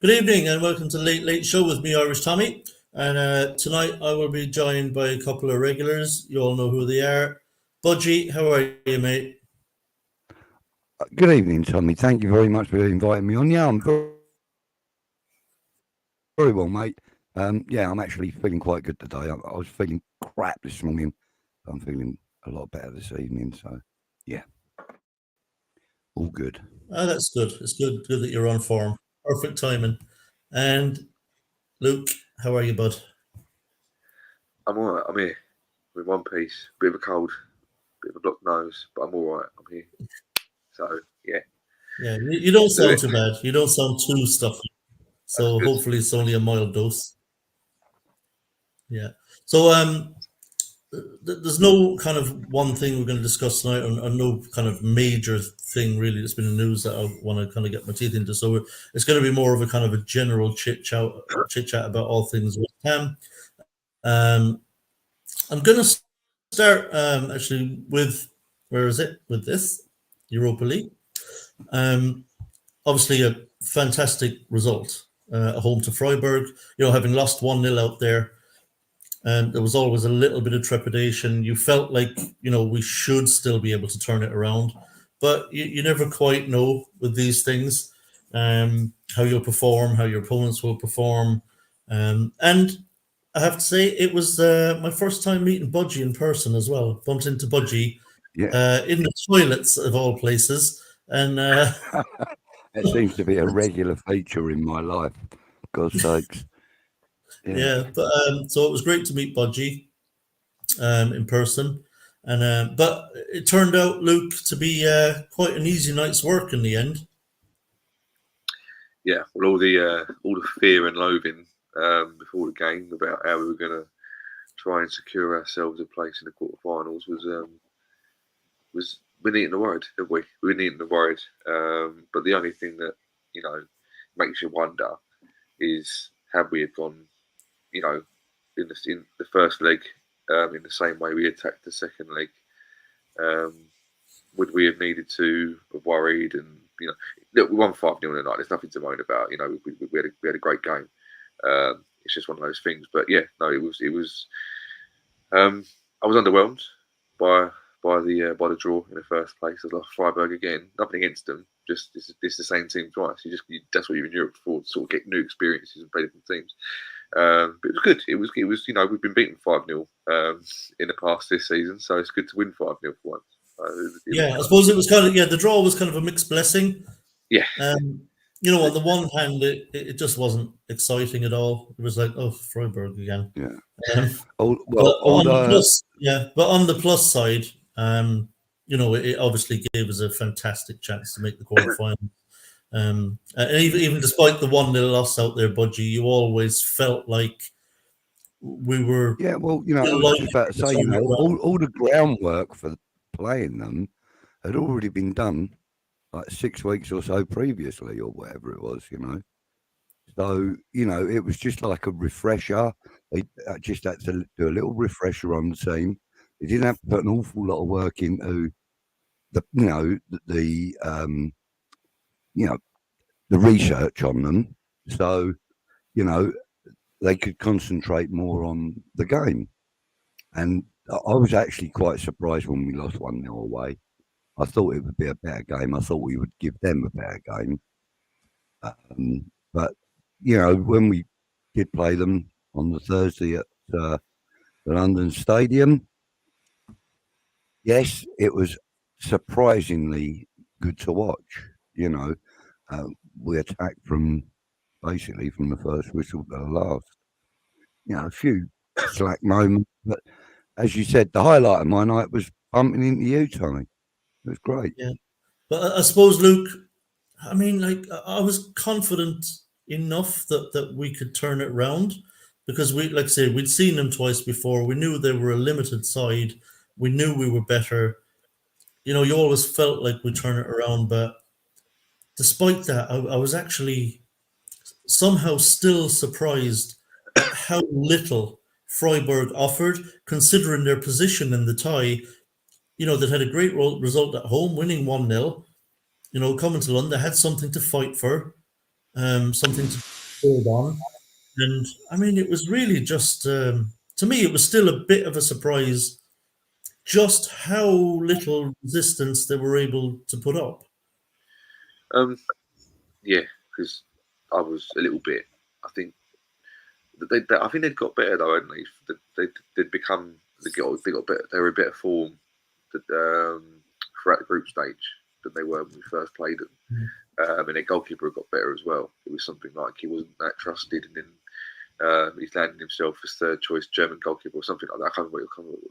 Good evening and welcome to the Late Late Show with me, Irish Tommy. And tonight I will be joined by a couple of regulars. You all know who they are. Budgie, how are you, mate? Good evening, Tommy. Thank you very much for inviting me on. Yeah, I'm very well, mate. I'm actually feeling quite good today. I was feeling crap this morning. I'm feeling a lot better this evening. So, yeah, all good. Oh, that's good. It's good that you're on form. Perfect timing. And Luke, how are you, bud? I'm all right. I'm here with one piece, bit of a cold, bit of a blocked nose, but I'm all right. I'm here. So, yeah. Yeah, you don't sound too bad. You don't sound too stuffy. So hopefully it's only a mild dose. Yeah. So there's no kind of one thing we're going to discuss tonight, or no kind of major thing really that's been in the news that I want to kind of get my teeth into. So it's going to be more of a kind of a general chit chat about all things West Ham. I'm going to start actually with with this Europa League. Obviously a fantastic result at home to Freiburg. Having lost 1-0 out there. There was always a little bit of trepidation. You felt like, we should still be able to turn it around. But you never quite know with these things how you'll perform, how your opponents will perform. And I have to say, it was my first time meeting Budgie in person as well. Bumped into Budgie in the toilets of all places. And it seems to be a regular feature in my life. God's sakes. Yeah, but so it was great to meet Budgie in person, and but it turned out, Luke, to be quite an easy night's work in the end. Yeah, well, all the fear and loathing before the game about how we were going to try and secure ourselves a place in the quarterfinals was we needn't have worried, did we? We needn't have worried. But the only thing that makes you wonder is, have we have gone, in the first leg, in the same way we attacked the second leg, would we have needed to have worried? And look, we won 5-0 in the night. There's nothing to moan about. We had a great game. It's just one of those things. But yeah, no, it was. I was underwhelmed by the draw in the first place. I lost Freiburg again. Nothing against them. Just it's the same team twice. That's what you're in Europe for, to sort of get new experiences and play different teams. But it was good. It was. We've been beaten 5-0 in the past this season, so it's good to win 5-0 for once. I suppose it was kind of the draw was kind of a mixed blessing. Yeah. On the one hand, it just wasn't exciting at all. It was like, oh, Freiburg again. Yeah. But on the plus side, it obviously gave us a fantastic chance to make the quarterfinals. And even despite the 1-0 loss out there, Budgie, you always felt like we were. Yeah, well, I was just about to say, all the groundwork for playing them had already been done like 6 weeks or so previously, or whatever it was, So, it was just like a refresher. They just had to do a little refresher on the team. They didn't have to put an awful lot of work into the research on them. So, they could concentrate more on the game. And I was actually quite surprised when we lost 1-0 away. I thought it would be a better game. I thought we would give them a better game. But, when we did play them on the Thursday at the London Stadium, yes, it was surprisingly good to watch. We attacked basically from the first whistle to the last. A few slack moments, but as you said, the highlight of my night was bumping into you, Tommy. It was great. Yeah, but I suppose, Luke, I mean, I was confident enough that we could turn it around, because we'd seen them twice before. We knew they were a limited side. We knew we were better. You always felt like we'd turn it around, but despite that, I was actually somehow still surprised at how little Freiburg offered, considering their position in the tie. That had a great result at home, winning 1-0. Coming to London, had something to fight for. something to build on. And I mean, it was really just to me, it was still a bit of a surprise just how little resistance they were able to put up. Yeah, because I was a little bit. I think I think they'd got better though, hadn't they? They'd become they got better. They were in better form throughout the group stage than they were when we first played them. And their goalkeeper got better as well. It was something like he wasn't that trusted, and then he's landed himself as third choice German goalkeeper or something like that. I can't remember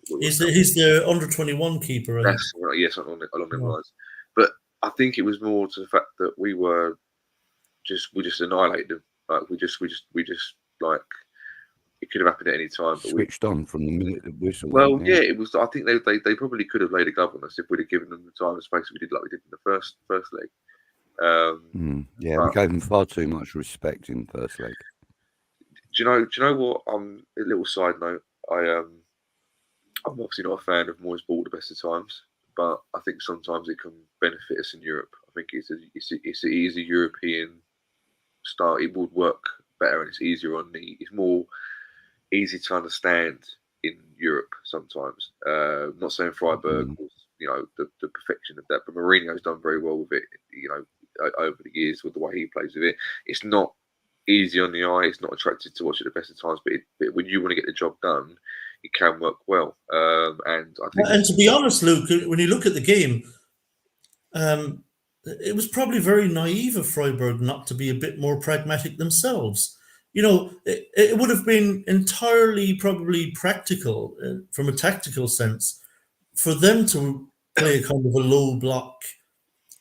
what He's the under 21 keeper. That's right, yes, along them lines. But I think it was more to the fact that we just annihilated them. Like we just like it could have happened at any time. But switched on from the minute the whistle. Well, yeah, it was. I think they probably could have laid a glove on us if we'd have given them the time and space we did, like we did in the first leg. Yeah, we gave them far too much respect in the first leg. Do you know what? A little side note. I'm obviously not a fan of Moyes ball at the best of times, but I think sometimes it can benefit us in Europe. I think it's a European style. It would work better and it's easier on the. It's more easy to understand in Europe sometimes. Not saying Freiburg was the perfection of that, but Mourinho's done very well with it. Over the years with the way he plays with it, it's not easy on the eye. It's not attractive to watch at the best of times, but when you want to get the job done, it can work well. And I think, and to be honest, Luke, when you look at the game, it was probably very naive of Freiburg not to be a bit more pragmatic themselves. It would have been entirely probably practical from a tactical sense for them to play a kind of a low block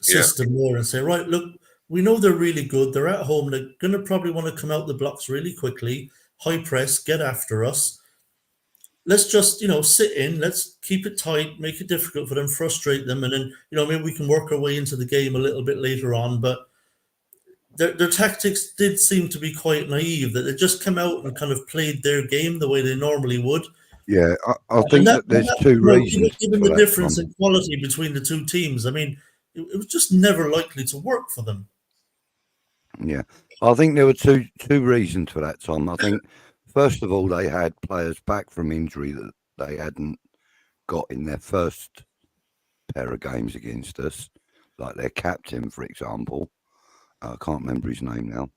system there and say, right, look, we know they're really good. They're at home. They're going to probably want to come out the blocks really quickly, high press, get after us. Let's just, sit in. Let's keep it tight, make it difficult for them, frustrate them, and then, maybe we can work our way into the game a little bit later on. But their tactics did seem to be quite naive, that they just come out and kind of played their game the way they normally would. Yeah, I think that there's two reasons. Given the difference in quality between the two teams, I mean, it was just never likely to work for them. Yeah, I think there were two reasons for that, Tom. I think, first of all, they had players back from injury that they hadn't got in their first pair of games against us, like their captain, for example. I can't remember his name now.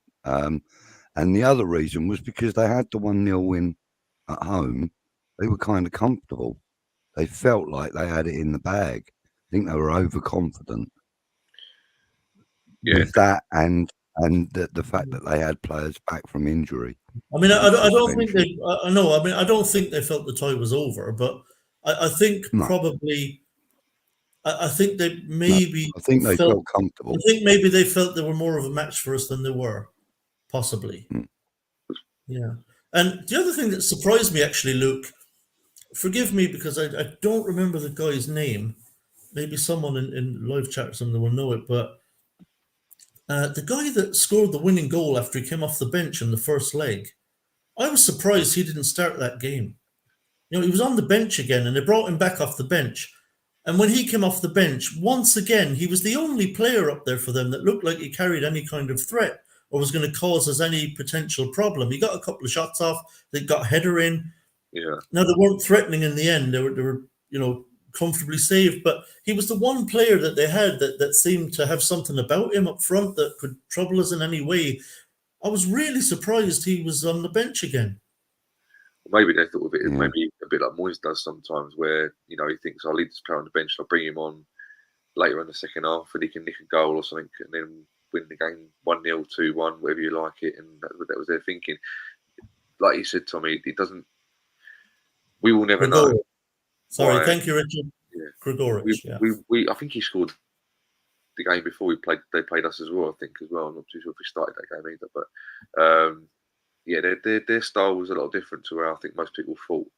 And the other reason was because they had the 1-0 win at home. They were kind of comfortable. They felt like they had it in the bag. I think they were overconfident. Yeah. With that and the fact that they had players back from injury. I mean, I don't think they. I know. I mean, I don't think they felt the tie was over, but I think probably. I think they maybe. I think they felt comfortable. I think maybe they felt they were more of a match for us than they were, possibly. Yeah. And the other thing that surprised me, actually, Luke, forgive me because I don't remember the guy's name. Maybe someone in live chat or something will know it, but the guy that scored the winning goal after he came off the bench in the first leg, I was surprised he didn't start that game. He was on the bench again, and they brought him back off the bench. And when he came off the bench, once again, he was the only player up there for them that looked like he carried any kind of threat or was going to cause us any potential problem. He got a couple of shots off, they got a header in. Yeah. Now, they weren't threatening in the end. They were comfortably saved, but he was the one player that they had that seemed to have something about him up front that could trouble us in any way. I was really surprised he was on the bench again. Maybe they thought of it maybe a bit like Moyes does sometimes, where he thinks I'll leave this player on the bench, I'll bring him on later in the second half, and he can nick a goal or something, and then win the game 1-0, 2-1, whatever you like it, and that was their thinking. Like you said, Tommy, it doesn't. We will never know. Sorry, thank you, Richard. Yeah. Grigoric. I think he scored the game before they played us as well. I think as well. I'm not too sure if he started that game either, but yeah, their style was a lot different to where I think most people thought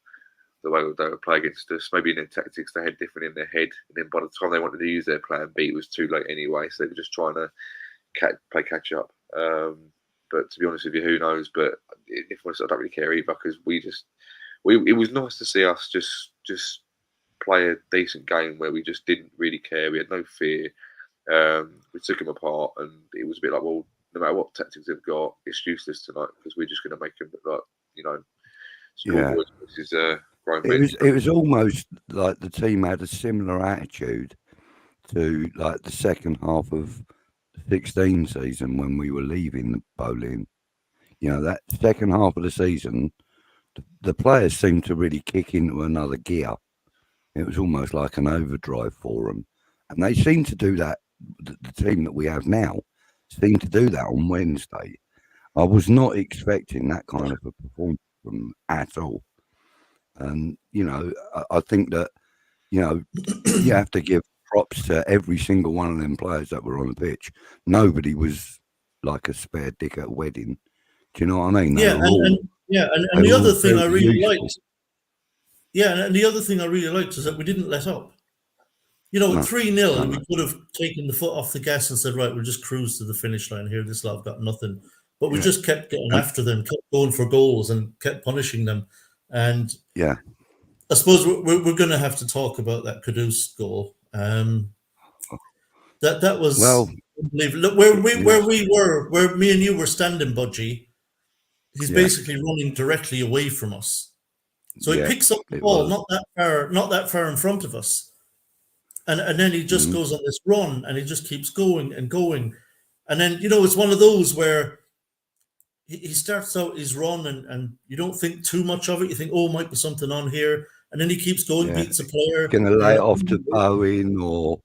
the way they would play against us. Maybe in their tactics they had different in their head, and then by the time they wanted to use their plan B, it was too late anyway. So they were just trying to play catch up. But to be honest with you, who knows? But if I don't really care either, because it was nice to see us just play a decent game where we just didn't really care. We had no fear. We took them apart, and it was a bit like, well, no matter what tactics they've got, it's useless tonight because we're just going to make them look like, you know, schoolboys versus grown men. It was almost like the team had a similar attitude to like the second half of the 16 season when we were leaving the bowling. You know, that second half of the season, the players seemed to really kick into another gear. It was almost like an overdrive for them. And they seem to do that, the team that we have now, seem to do that on Wednesday. I was not expecting that kind of a performance from them at all. And, you know, I think that, you know, you have to give props to every single one of them players that were on the pitch. Nobody was like a spare dick at a wedding. Do you know what I mean? And the other thing I really liked. Yeah, and the other thing I really liked is that we didn't let up. You know, at 3-0, we could have taken the foot off the gas and said, right, we'll just cruise to the finish line here. This lot have got nothing. But we just kept getting after them, kept going for goals and kept punishing them. And I suppose we're going to have to talk about that Kudus goal. That was unbelievable. Look, where we were, where me and you were standing, Budgie, he's basically running directly away from us. So he picks up the ball, not that far in front of us. And then he just goes on this run and he just keeps going and going. And then, you know, it's one of those where he starts out his run and you don't think too much of it. You think, oh, might be something on here. And then he keeps going, beats a player. Going to lay it off to Bowen or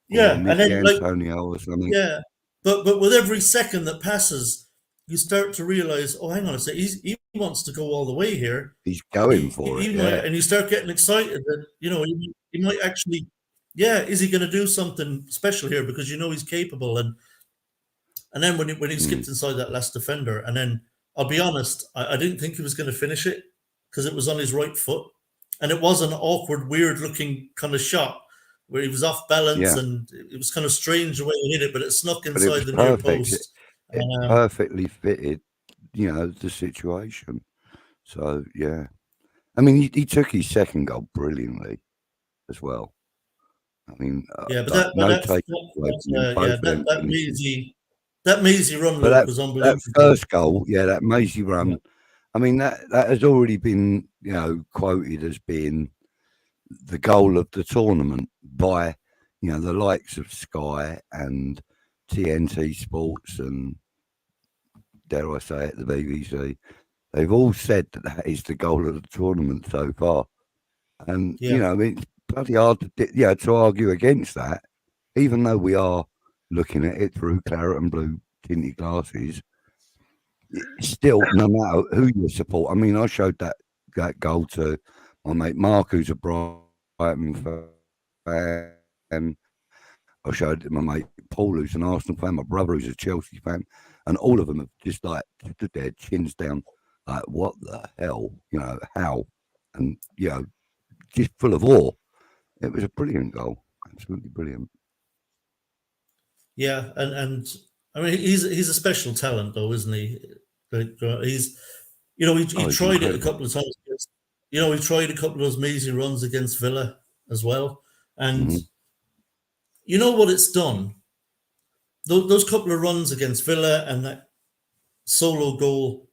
and then Antonio or something. Yeah. But with every second that passes, you start to realize, oh, hang on a second, he wants to go all the way here. He's going for it. And you start getting excited that, you know, he might actually, is he going to do something special here? Because you know he's capable. And then when he skipped inside that last defender, and then I'll be honest, I didn't think he was going to finish it because it was on his right foot. And it was an awkward, weird-looking kind of shot where he was off balance and it was kind of strange the way he hit it, but it snuck inside the near post. It perfectly fitted, you know, the situation. So, yeah. I mean, he took his second goal brilliantly as well. I mean, that Maisie run was unbelievable. That first goal, that Maisie run. I mean, that has already been, you know, quoted as being the goal of the tournament by, you know, the likes of Sky and TNT Sports and, dare I say it, the BBC. They've all said that is the goal of the tournament so far. And, you know, it's bloody hard to argue against that, even though we are looking at it through claret and blue tinted glasses. Still, no matter who you support. I mean, I showed that goal to my mate Mark, who's a Brighton fan. I showed it to my mate Paul, who's an Arsenal fan, my brother, who's a Chelsea fan, and all of them have just like stood there, chins down, like, what the hell? You know, how? And, you know, just full of awe. It was a brilliant goal. Absolutely brilliant. Yeah, and I mean, he's a special talent, though, isn't he? Like, he's, you know, he tried it a couple of times. You know, he tried a couple of those Maisie runs against Villa as well, and you know what it's done. Those couple of runs against Villa and that solo goal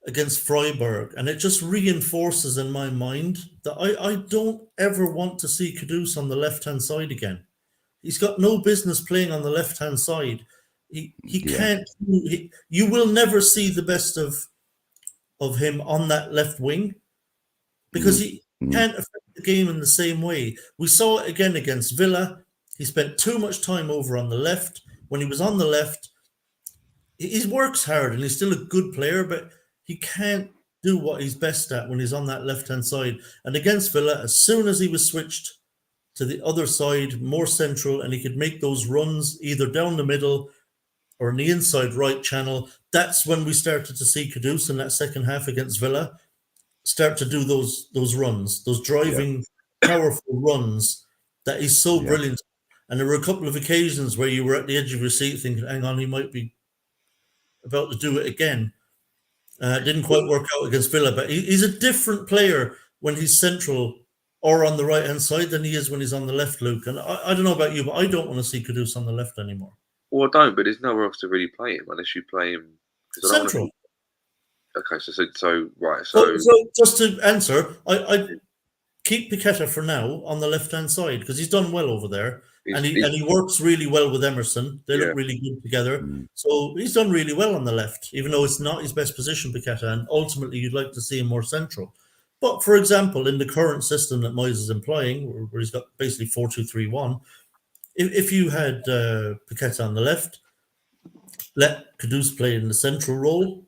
against Freiburg, and it just reinforces in my mind that I don't ever want to see Kudus on the left-hand side again. He's got no business playing on the left-hand side. He can't. You will never see the best of him on that left wing because he can't affect the game in the same way. We saw it again against Villa. He spent too much time over on the left. When he was on the left, he works hard and he's still a good player, but he can't do what he's best at when he's on that left-hand side. And against Villa, as soon as he was switched to the other side, more central, and he could make those runs either down the middle or in the inside right channel, that's when we started to see Kudus in that second half against Villa start to do those runs, those driving, powerful runs that he's so brilliant. And there were a couple of occasions where you were at the edge of your seat thinking, hang on, he might be about to do it again. Didn't quite work out against Villa, but he's a different player when he's central or on the right-hand side than he is when he's on the left, Luke. And I don't know about you, but I don't want to see Kudus on the left anymore. Well, I don't, but there's nowhere else to really play him unless you play him. Central. Okay, so right, so just to answer, I keep Paqueta for now on the left-hand side because he's done well over there, and he works really well with Emerson. They look really good together. So he's done really well on the left, even though it's not his best position, Paqueta, and ultimately you'd like to see him more central. But for example, in the current system that Moyes is employing, where he's got basically 4-2-3-1, if you had Paqueta on the left, let Kudus play in the central role,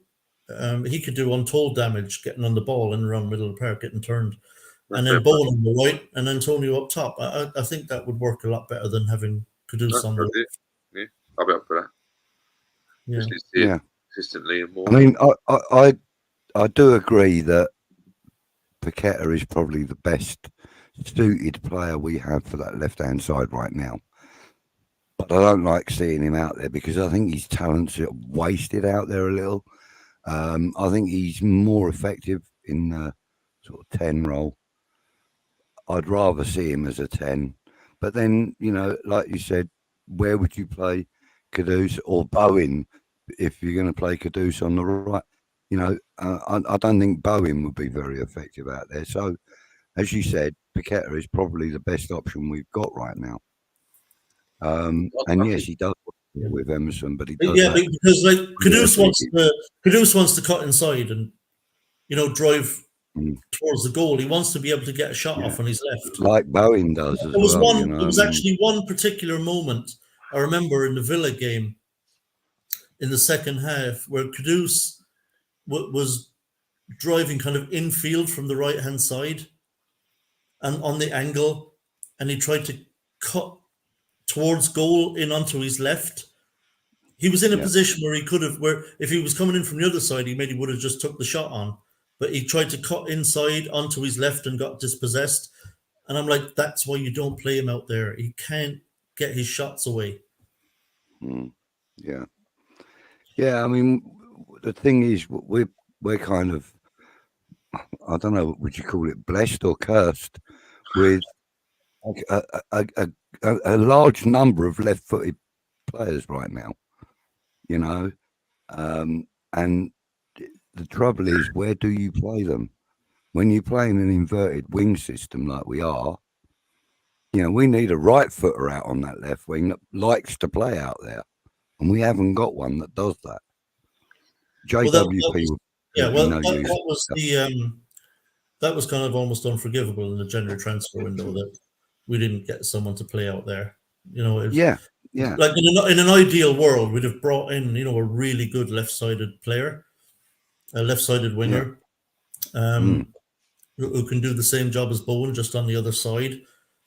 he could do untold damage getting on the ball and around the middle of the park, getting turned. And then Bowen on the right and Antonio up top. I think that would work a lot better than having Kudus on the left. Yeah, I'll be up for that. Yeah. Just to see it consistently and more. I mean, I do agree that Paqueta is probably the best suited player we have for that left-hand side right now. But I don't like seeing him out there because I think his talent's wasted out there a little. I think he's more effective in the sort of 10 role. I'd rather see him as a 10. But then, you know, like you said, where would you play Kudus or Bowen if you're going to play Kudus on the right? You know, I don't think Bowen would be very effective out there. So, as you said, Paqueta is probably the best option we've got right now. And yes, he does work with Emerson, but he does. Yeah, because like Kudus wants to cut inside and, you know, drive towards the goal. He wants to be able to get a shot off on his left, like Bowen does. There was actually one particular moment I remember in the Villa game in the second half where Kudus was driving kind of infield from the right hand side and on the angle, and he tried to cut towards goal in onto his left. He was in a position where he could have, where if he was coming in from the other side, he maybe would have just took the shot on. But he tried to cut inside onto his left and got dispossessed. And I'm like, that's why you don't play him out there. He can't get his shots away. Yeah. Yeah, I mean, the thing is, we're kind of, I don't know, would you call it blessed or cursed with a large number of left-footed players right now, you know, and the trouble is, where do you play them? When you play in an inverted wing system like we are, you know, we need a right footer out on that left wing that likes to play out there, and we haven't got one that does that. JWP, that was kind of almost unforgivable in the January transfer window that we didn't get someone to play out there. You know, like in an ideal world, we'd have brought in, you know, a really good left-sided player, a left-sided winger, who can do the same job as Bowen, just on the other side.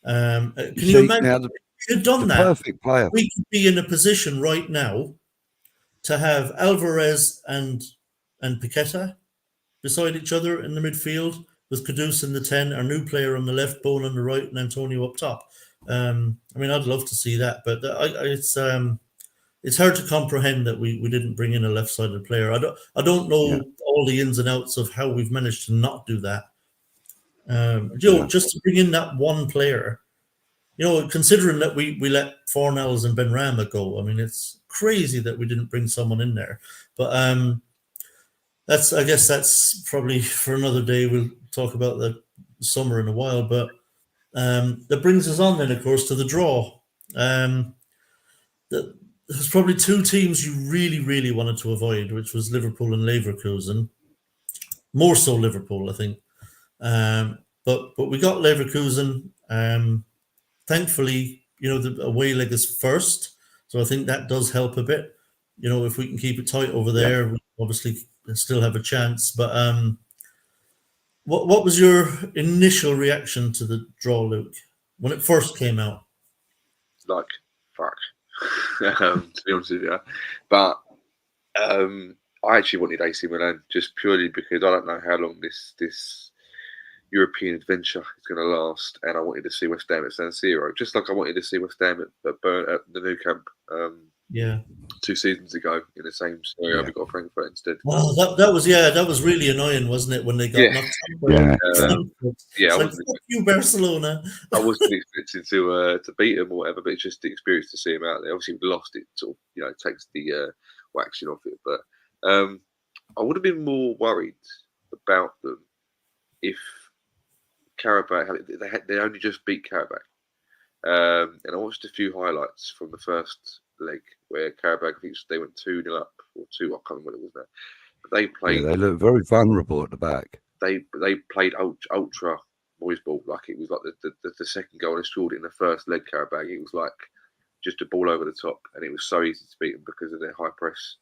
Can you imagine if you'd done that? Perfect player. We could be in a position right now to have Alvarez and Paqueta beside each other in the midfield, with Kudus in the 10, our new player on the left, Bowen on the right, and Antonio up top. I mean, I'd love to see that, but it's hard to comprehend that we didn't bring in a left-sided player. I don't know all the ins and outs of how we've managed to not do that. Just to bring in that one player, you know, considering that we let Fornells and Benrahma go, I mean, it's crazy that we didn't bring someone in there. But I guess that's probably for another day. We'll talk about the summer in a while, but that brings us on then, of course, to the draw. There's probably two teams you really, really wanted to avoid, which was Liverpool and Leverkusen. More so Liverpool, I think. But we got Leverkusen. Thankfully, you know, the away leg is first, so I think that does help a bit. You know, if we can keep it tight over there, we obviously still have a chance. But what was your initial reaction to the draw, Luke, when it first came out? Like, fuck, to be honest with you. But I actually wanted AC Milan just purely because I don't know how long this European adventure is going to last, and I wanted to see West Ham at San Siro, just like I wanted to see West Ham at the Nou Camp 2 seasons ago in the same scenario. We got Frankfurt instead. Well, that was really annoying, wasn't it, when they got knocked out? I like, fuck you, Barcelona. I wasn't convincing to beat them or whatever, but it's just the experience to see them out there. Obviously, we lost it, sort of, takes the waxing off it. But I would have been more worried about them if Karabakh they only just beat Karabakh. And I watched a few highlights from the first leg where Karabakh, I think they went 2-0 up or 2. I can't remember what it was now. But they played. Yeah, they look very vulnerable at the back. They played ultra Moyes ball, like it was like the second goal they scored in the first leg. Karabakh, it was like just a ball over the top, and it was so easy to beat them because of their high press.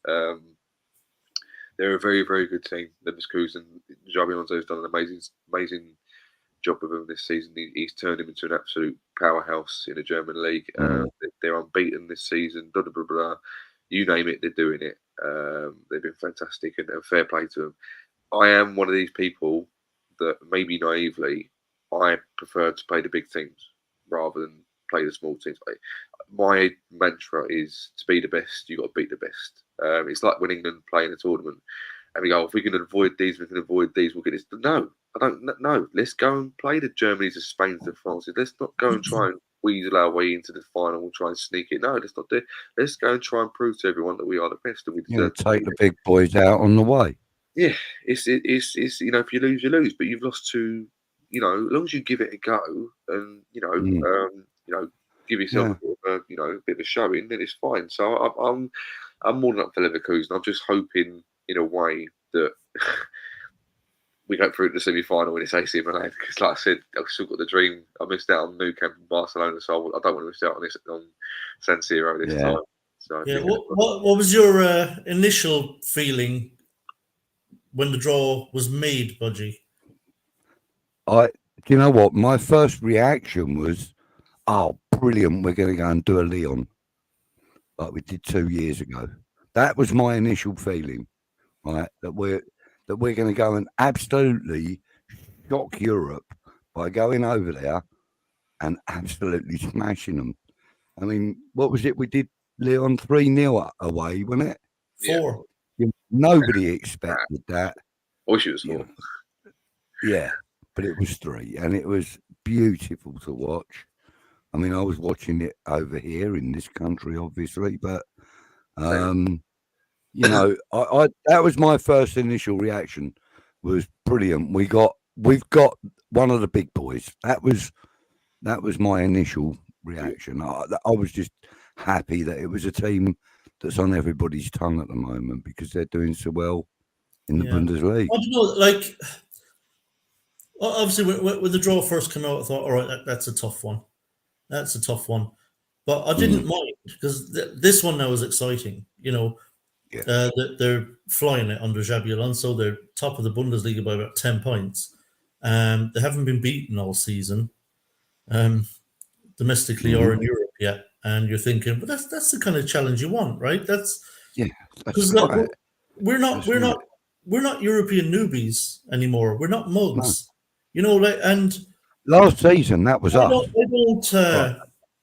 They're a very, very good team. Leverkusen, Xabi Alonso's done an amazing job with them this season. He's turned him into an absolute powerhouse in the German league. They're unbeaten this season. Blah, blah, blah, blah. You name it, they're doing it. They've been fantastic, and fair play to them. I am one of these people that maybe naively, I prefer to play the big teams rather than play the small teams. My mantra is to be the best, you got to beat the best. It's like when England play in a tournament and we go, if we can avoid these, we can avoid these, we'll get this. No, I don't know. Let's go and play the Germanys, the Spains, the Frances. Let's not go and try and weasel our way into the final and try and sneak it. No, let's not do it. Let's go and try and prove to everyone that we are the best and we deserve to take the big boys out on the way. Yeah, it's if you lose, you lose, but you've lost to, as long as you give it a go and give yourself a bit of a showing, then it's fine. So I'm more than up for Leverkusen. I'm just hoping in a way that we go through to the semi-final when it's AC Milan, because like I said, I've still got the dream. I missed out on Nou Camp and Barcelona, so I don't want to miss out on San Siro this time. So yeah, what was your initial feeling when the draw was made, Budgie? Do you know what? My first reaction was, oh, brilliant, we're going to go and do a Lyon like we did 2 years ago. That was my initial feeling, right? That we're going to go and absolutely shock Europe by going over there and absolutely smashing them. I mean, what was it? We did Lyon 3-0 away, wasn't it? 4. Nobody expected that. I wish it was 4. Yeah, but it was 3, and it was beautiful to watch. I mean, I was watching it over here in this country, obviously, but I that was my first initial reaction. Was brilliant. We've got one of the big boys. That was my initial reaction. I was just happy that it was a team that's on everybody's tongue at the moment because they're doing so well in the Bundesliga. I don't know, like, obviously when the draw first came out, I thought, all right, that's a tough one. That's a tough one. But I didn't mind because this one now is exciting. They're flying it under Xabi Alonso. They're top of the Bundesliga by about 10 points. They haven't been beaten all season, domestically or in Europe yet. And you're thinking, but that's the kind of challenge you want, right? That's right. We're not European newbies anymore. We're not mugs, and last season that was us.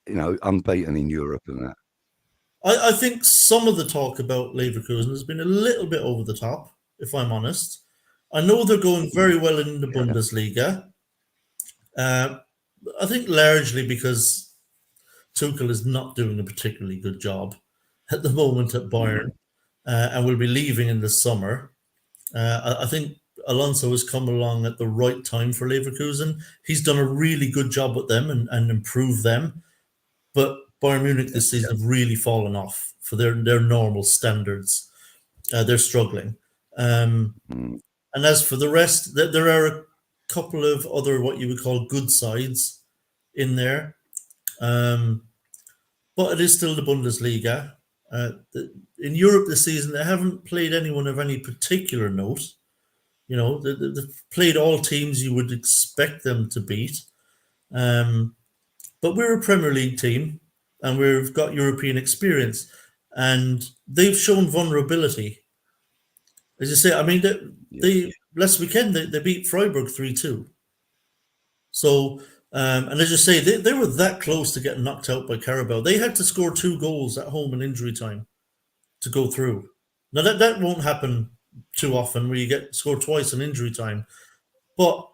Unbeaten in Europe and that. I think some of the talk about Leverkusen has been a little bit over the top, if I'm honest. I know they're going very well in the Bundesliga. I think largely because Tuchel is not doing a particularly good job at the moment at Bayern and will be leaving in the summer. I think Alonso has come along at the right time for Leverkusen. He's done a really good job with them and improved them. But Bayern Munich this season have really fallen off for their normal standards. They're struggling. And as for the rest, there are a couple of other what you would call good sides in there. But it is still the Bundesliga. In Europe this season, they haven't played anyone of any particular note. They've played all teams you would expect them to beat. But we're a Premier League team, and we've got European experience, and they've shown vulnerability. As you say, I mean, they last weekend they beat Freiburg 3-2. So, and as you say, they were that close to getting knocked out by Carabao. They had to score 2 goals at home in injury time to go through. Now that won't happen too often, where you get scored twice in injury time. But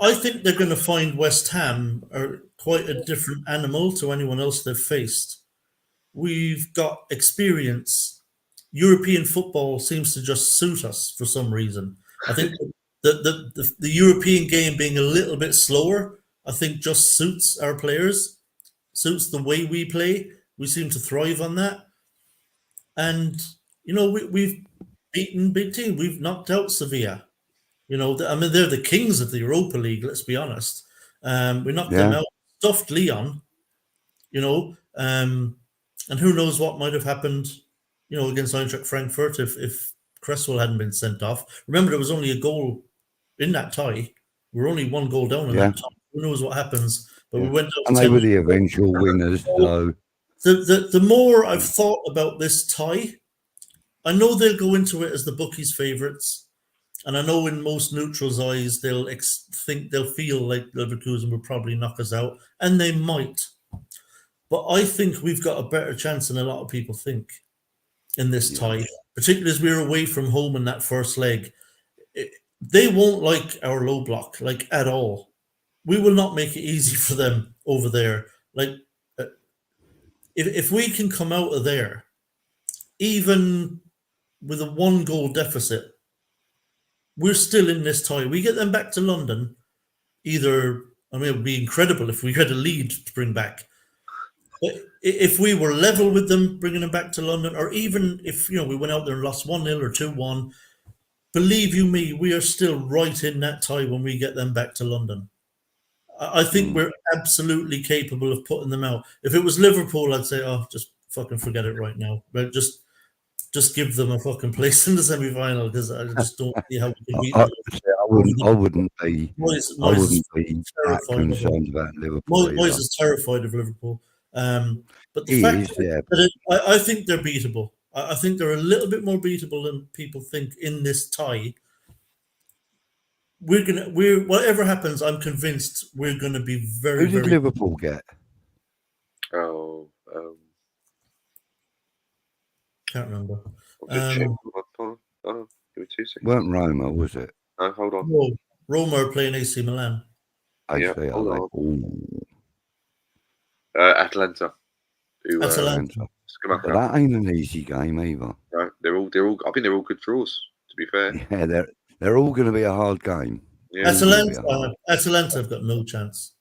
I think they're going to find West Ham are quite a different animal to anyone else they've faced. We've got experience. European football seems to just suit us for some reason. I think the European game being a little bit slower, I think just suits our players, suits the way we play. We seem to thrive on that. And, we've beaten big teams. We've knocked out Sevilla. I mean, they're the kings of the Europa League, let's be honest. We knocked them out, stuffed Lyon, and who knows what might have happened, against Eintracht Frankfurt if Cresswell hadn't been sent off. Remember, there was only a goal in that tie. We were only one goal down in that tie. Who knows what happens? But we went out. And they were the eventual winners. So the more I've thought about this tie, I know they'll go into it as the bookies' favourites. And I know in most neutrals' eyes, they'll feel like Leverkusen will probably knock us out, and they might. But I think we've got a better chance than a lot of people think in this tie, particularly as we're away from home in that first leg. They won't like our low block, like at all. We will not make it easy for them over there. Like, if we can come out of there, even with a 1-goal deficit, we're still in this tie. We get them back to London. It would be incredible if we had a lead to bring back. But if we were level with them, bringing them back to London, or even if we went out there and lost 1-0 or 2-1, believe you me, we are still right in that tie when we get them back to London. I think we're absolutely capable of putting them out. If it was Liverpool, I'd say, just fucking forget it right now. But just give them a fucking place in the semi-final, because I just don't see how we can beat them. I wouldn't be that concerned about Liverpool. Moyes is terrified of Liverpool. But the fact that I think they're beatable. I think they're a little bit more beatable than people think in this tie. Whatever happens, I'm convinced we're gonna be very. Who did Liverpool get? Can't remember. Give me 2 seconds. Weren't Roma, was it? No, hold on. No, Roma are playing AC Milan. Atalanta. Atalanta. But that ain't an easy game either. No, they're all. I think they're all good draws. To be fair. Yeah, they're all going to be a hard game. Yeah. Atalanta have got no chance.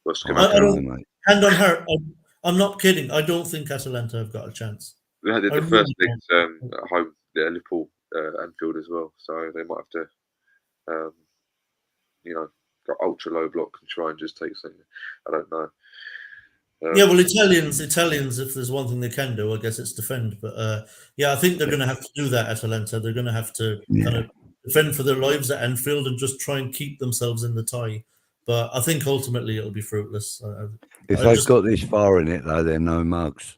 Hand on heart, I'm not kidding. I don't think Atalanta have got a chance. They had the first legs at home, Liverpool, Anfield as well. So they might have to, go ultra low block and try and just take something. I don't know. Well, Italians, if there's one thing they can do, I guess it's defend. But I think they're going to have to do that, Atalanta. They're going to have to kind of defend for their lives at Anfield and just try and keep themselves in the tie. But I think ultimately it'll be fruitless. If they've got this far in it, though, they're no mugs.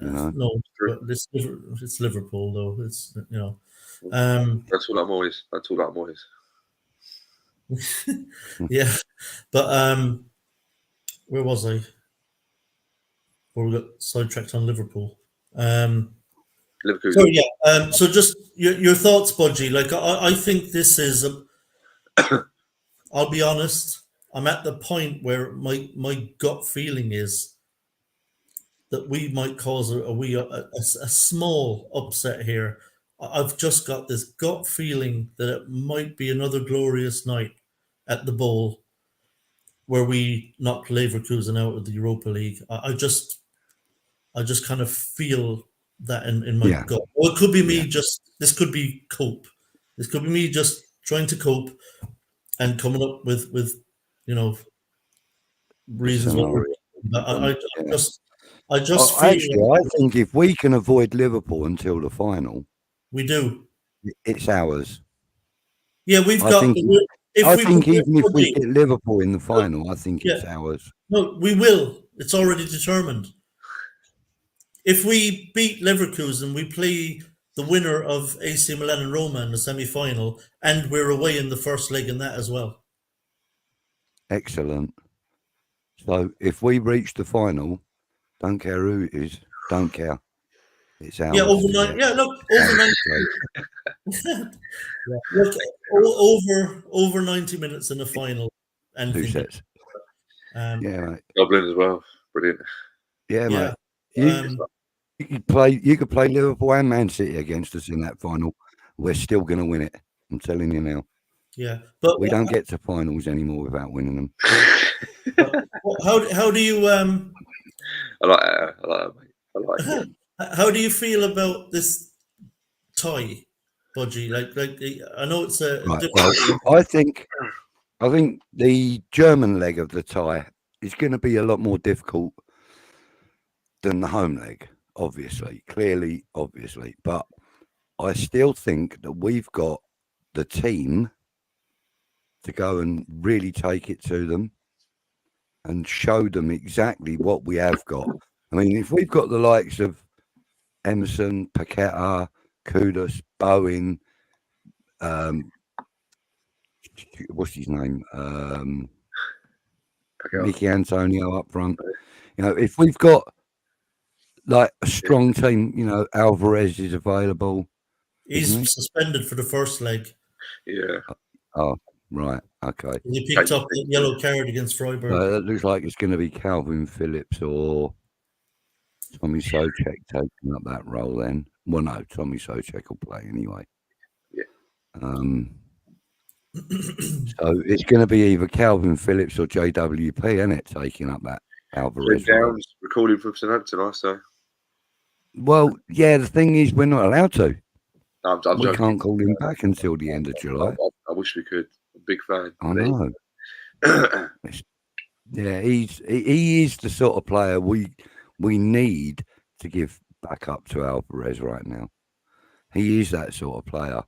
No, but it's Liverpool, though. It's That's all I'm always. Yeah, but where was I? Where we got sidetracked on Liverpool. Liverpool. So so just your thoughts, Budgie. Like I think this is. I'll be honest. I'm at the point where my gut feeling is that we might cause a small upset here. I've just got this gut feeling that it might be another glorious night at the Bowl where we knocked Leverkusen out of the Europa League. I just kind of feel that in my gut. Or it could be me this could be cope. This could be me just trying to cope and coming up with reasons. I just feel I think if we can avoid Liverpool until the final, we do. It's ours. Yeah, we've got. I think even if we get Liverpool in the final, I think it's ours. No, we will. It's already determined. If we beat Leverkusen, we play the winner of AC Milan and Roma in the semi-final, and we're away in the first leg in that as well. Excellent. So if we reach the final, don't care who it is, don't care. It's ours. Yeah, overnight. Yeah, look, overnight. Yeah, look, over 90 minutes in the final. And 2 sets. yeah, Mate. Dublin as well. Brilliant. Mate. um, You could play Liverpool and Man City against us in that final. We're still going to win it. I'm telling you now. yeah. But We don't get to finals anymore without winning them. how do you I like that, mate. I like it. how do you feel about this tie, Budgie? Like I know it's a Right. different. Well, I think the German leg of the tie is going to be a lot more difficult than the home leg, obviously, obviously. But I still think that we've got the team to go and really take it to them and show them exactly what we have got. I mean, if we've got the likes of Emerson, Paqueta, Kudus, Bowen, what's his name? Mickey Antonio up front. You know, if we've got like a strong team, you know, Alvarez is available. He's suspended for the first leg. Yeah. Oh, right. Okay. He picked up the yellow card against Freiburg. It looks like it's going to be Calvin Phillips or Tommy Socek taking up that role then. Well, no, Tommy Socek will play anyway. Yeah. So it's going to be either Calvin Phillips or JWP, isn't it, taking up that Alvarez role? Downs recording from Southampton, I say. Well, yeah, the thing is we're not allowed to. I'm we joking. Can't call him back until the end of July. I wish we could. I'm a big fan. I know. Yeah, he is the sort of player we need to give back up to Alvarez right now. He is that sort of player.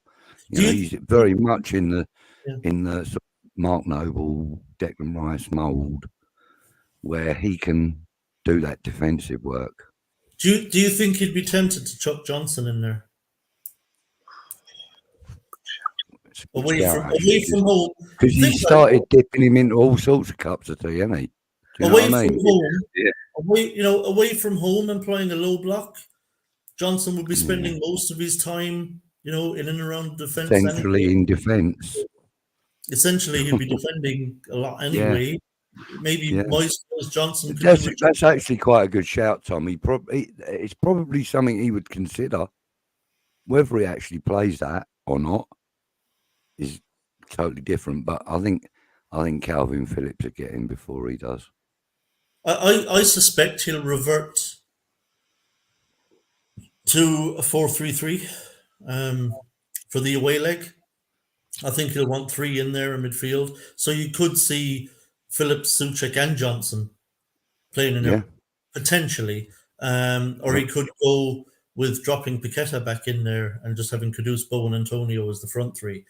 You know, he's very much in the sort of Mark Noble, Declan Rice mould, where he can do that defensive work. Do you think he'd be tempted to chuck Johnson in there? Away from home, because he started dipping him into all sorts of cups of tea, hasn't he? Do you know what I mean? Home, away from home and playing a low block, Johnson would be spending most of his time, you know, in and around defence. Essentially in defence. Essentially, he'd be defending a lot anyway. Maybe Moyes Johnson. That's actually quite a good shout, Tom. It's probably something he would consider. Whether he actually plays that or not is totally different. But I think Calvin Phillips will get in before he does. I suspect he'll revert to a 4-3-3 for the away leg. I think he'll want 3 in there in midfield. So you could see Phillips, Souček and Johnson playing in there potentially. Or he could go with dropping Paqueta back in there and just having Kudus, Bowen, Antonio as the front 3.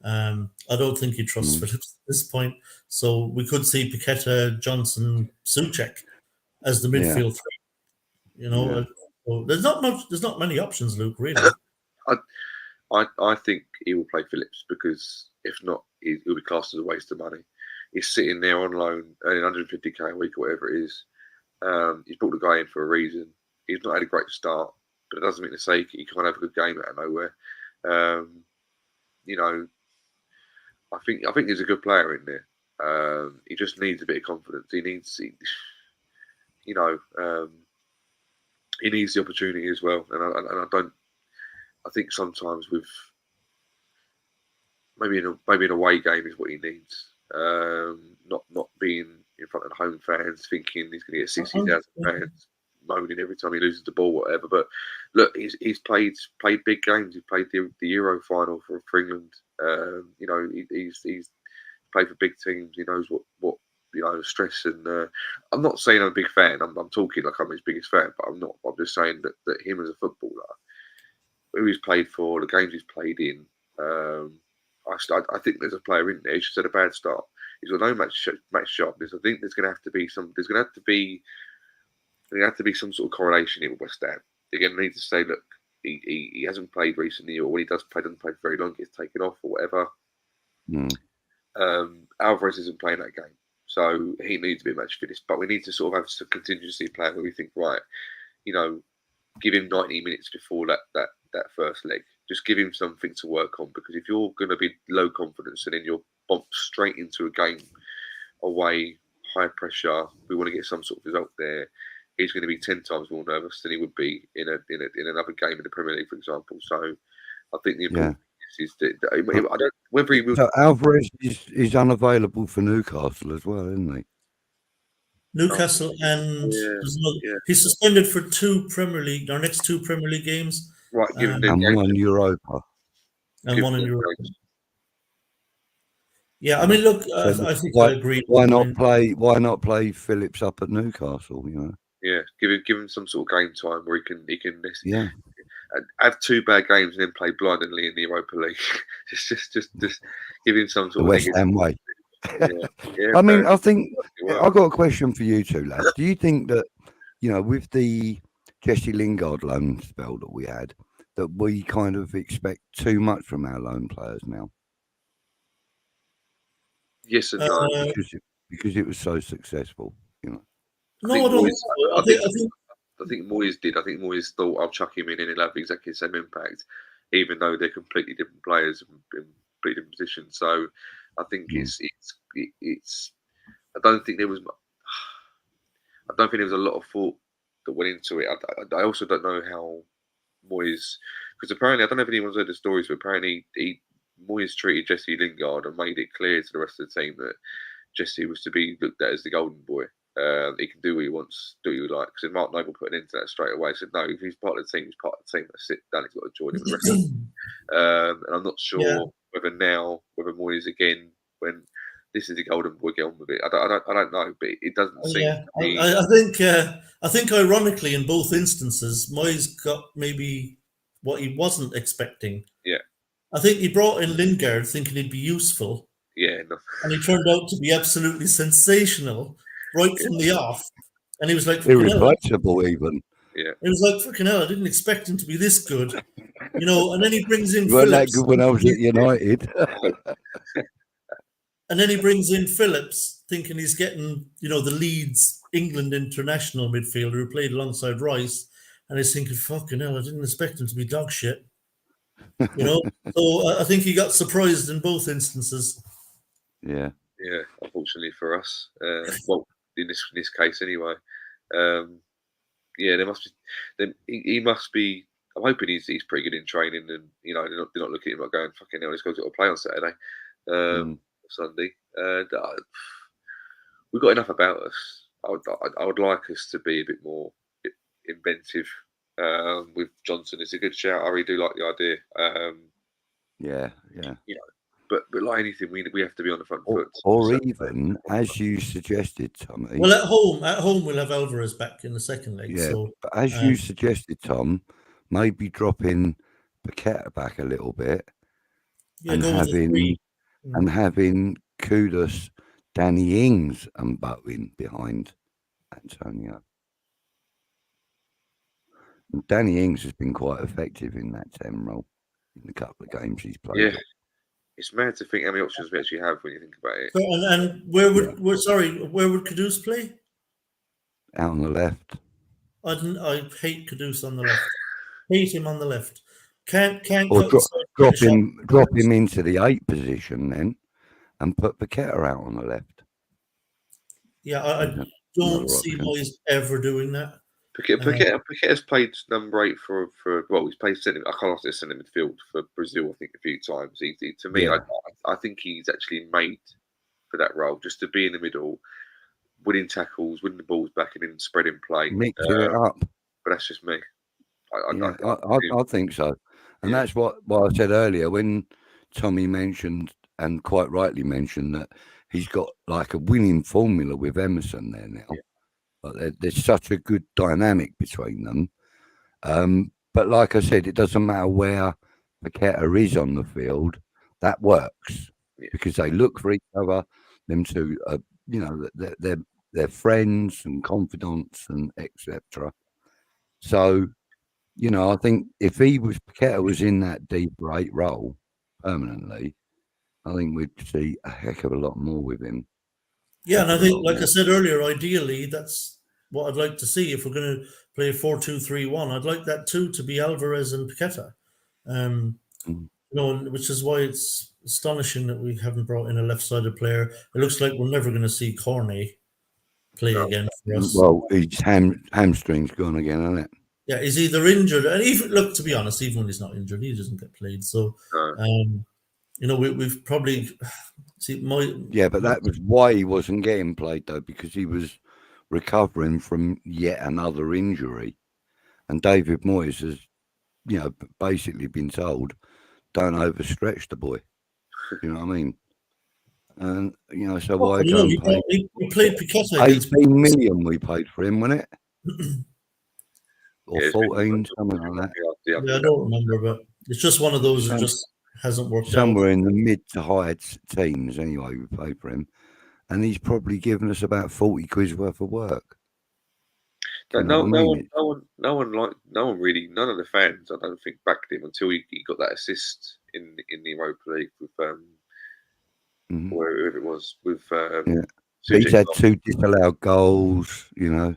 I don't think he trusts Phillips at this point. So we could see Paqueta, Johnson, Souček as the midfield 3. You know, so there's not many options, Luke, really. I think he will play Phillips because if not, he'll be classed as a waste of money. He's sitting there on loan, earning 150k a week or whatever it is. He's brought the guy in for a reason. He's not had a great start, but it doesn't mean to say he can't have a good game out of nowhere. You know, I think he's a good player in there. He just needs a bit of confidence. He needs the opportunity as well. And I think sometimes with maybe an away game is what he needs. Not being in front of the home fans thinking he's going to get 60,000 fans moaning every time he loses the ball, whatever. But look, he's played big games. He played the Euro final for England. You know, he's played for big teams. He knows what you know, stress and. I'm not saying I'm a big fan. I'm talking like I'm his biggest fan, but I'm not. I'm just saying that him as a footballer, who he's played for, the games he's played in. I think there's a player in there. He's just had a bad start. He's got no match sharpness. I think there's going to have to be some. There's going to have to be some sort of correlation here with West Ham. They're going to need to say, look, he hasn't played recently, or when he does play, doesn't play for very long. Gets taken off or whatever. Alvarez isn't playing that game, so he needs to be a match finished. But we need to sort of have some contingency plan where we think, right, you know, give him 90 minutes before that first leg. Just give him something to work on, because if you're going to be low confidence and then you're bumped straight into a game away, high pressure, we want to get some sort of result there, he's going to be 10 times more nervous than he would be in another game in the Premier League, for example. So I think the important thing is that I don't, whether he will. So Alvarez is unavailable for Newcastle as well, isn't he? Newcastle and he's suspended for our next two Premier League games. Right, and one Europa. And one in Europa. Yeah, I mean, look, I think I agree. Why not play Phillips up at Newcastle? You know. Yeah, give him some sort of game time where he can have 2 bad games and then play blindly in the Europa League. just give him some sort of West Ham way. Yeah, I mean, I think I've got a question for you two, lads. Do you think that, with the Jesse Lingard loan spell that we had, that we kind of expect too much from our loan players now? Yes and no. Because it was so successful, No, I don't. I think Moyes did. I think Moyes thought, I'll chuck him in and he'll have exactly the same impact, even though they're completely different players in completely different positions. So I think it's. I don't think there was a lot of thought that went into it. I also don't know how Moyes, because apparently, I don't know if anyone's heard the stories, but apparently Moyes treated Jesse Lingard and made it clear to the rest of the team that Jesse was to be looked at as the golden boy. He can do what he wants, do what he likes. And Mark Noble put an end to that straight away. Said, no, if he's part of the team, he's part of the team. That's it. Danny's got to join him. And I'm not sure whether Moyes again, when this is the golden boy, get on with it. I don't know, but it doesn't seem. Yeah, I think ironically, in both instances, Moyes got maybe what he wasn't expecting. Yeah, I think he brought in Lingard thinking he'd be useful. Yeah, and he turned out to be absolutely sensational right from the off. And he was like, irreplaceable, even. Yeah, it was like, freaking hell, I didn't expect him to be this good, And then he brings in Phillips. That good when I was at United. And then he brings in Phillips, thinking he's getting, the Leeds England international midfielder who played alongside Rice, and he's thinking, fucking hell, I didn't expect him to be dog shit. So I think he got surprised in both instances. Yeah, unfortunately for us, well, in this case anyway. There must be. He must be. I'm hoping he's pretty good in training, and they're not looking at him like going, fucking hell, this guy's got to play on Saturday, Sunday. We've got enough about us. I would like us to be a bit more inventive. With Johnson, it's a good shout. I really do like the idea. Yeah. But like anything, we have to be on the front foot. Or even, as you suggested, Tommy. Well, at home we'll have Alvarez back in the second leg. Yeah, so, but as you suggested, Tom, maybe dropping Paqueta back a little bit, and having Kudus, Danny Ings, and Bowen behind Antonio. And Danny Ings has been quite effective in that 10 role in the couple of games he's played. Yeah. It's mad to think how many options we actually have when you think about it. And where would Kudus play? Out on the left. I hate Kudus on the left. Hate him on the left. Can't or drop him into the 8 position then, and put Paqueta out on the left. Yeah, I don't see Moyes ever doing that. Paqueta's played number 8 for he's played centre. I can't say centre midfield for Brazil. I think a few times. To me, I think he's actually made for that role, just to be in the middle, winning tackles, winning the balls back, and then spreading play, mixing it up. But that's just me. I think so, and that's what I said earlier when Tommy mentioned, and quite rightly mentioned, that he's got like a winning formula with Emerson there now. Yeah. But there's such a good dynamic between them. But like I said, it doesn't matter where Paqueta is on the field. That works because they look for each other. Them two, they're friends and confidants and etc. So, I think if Paqueta was in that deeper 8 role permanently, I think we'd see a heck of a lot more with him. Yeah, and I think, like I said earlier, ideally, that's what I'd like to see if we're going to play a 4-2-3-1. I'd like that too to be Alvarez and Paqueta. Which is why it's astonishing that we haven't brought in a left-sided player. It looks like we're never going to see Cornet play again for us. Well, his hamstring's gone again, isn't it? Yeah, he's either injured, and even look, to be honest, even when he's not injured, he doesn't get played. So, we've probably but that was why he wasn't getting played though, because he was recovering from yet another injury, and David Moyes has, basically been told, don't overstretch the boy. You know what I mean? And so why don't pay? We played Paqueta 18 million we paid for him, wasn't it? Or 14, something like that. Yeah, I don't remember, but it's just one of those that just hasn't worked out. Somewhere in the mid to high teens, anyway, we paid for him, and he's probably given us about 40 quid worth of work. No one really, none of the fans, I don't think, backed him until he got that assist in the Europa League with wherever it was with. He's had 2 disallowed goals. Yeah.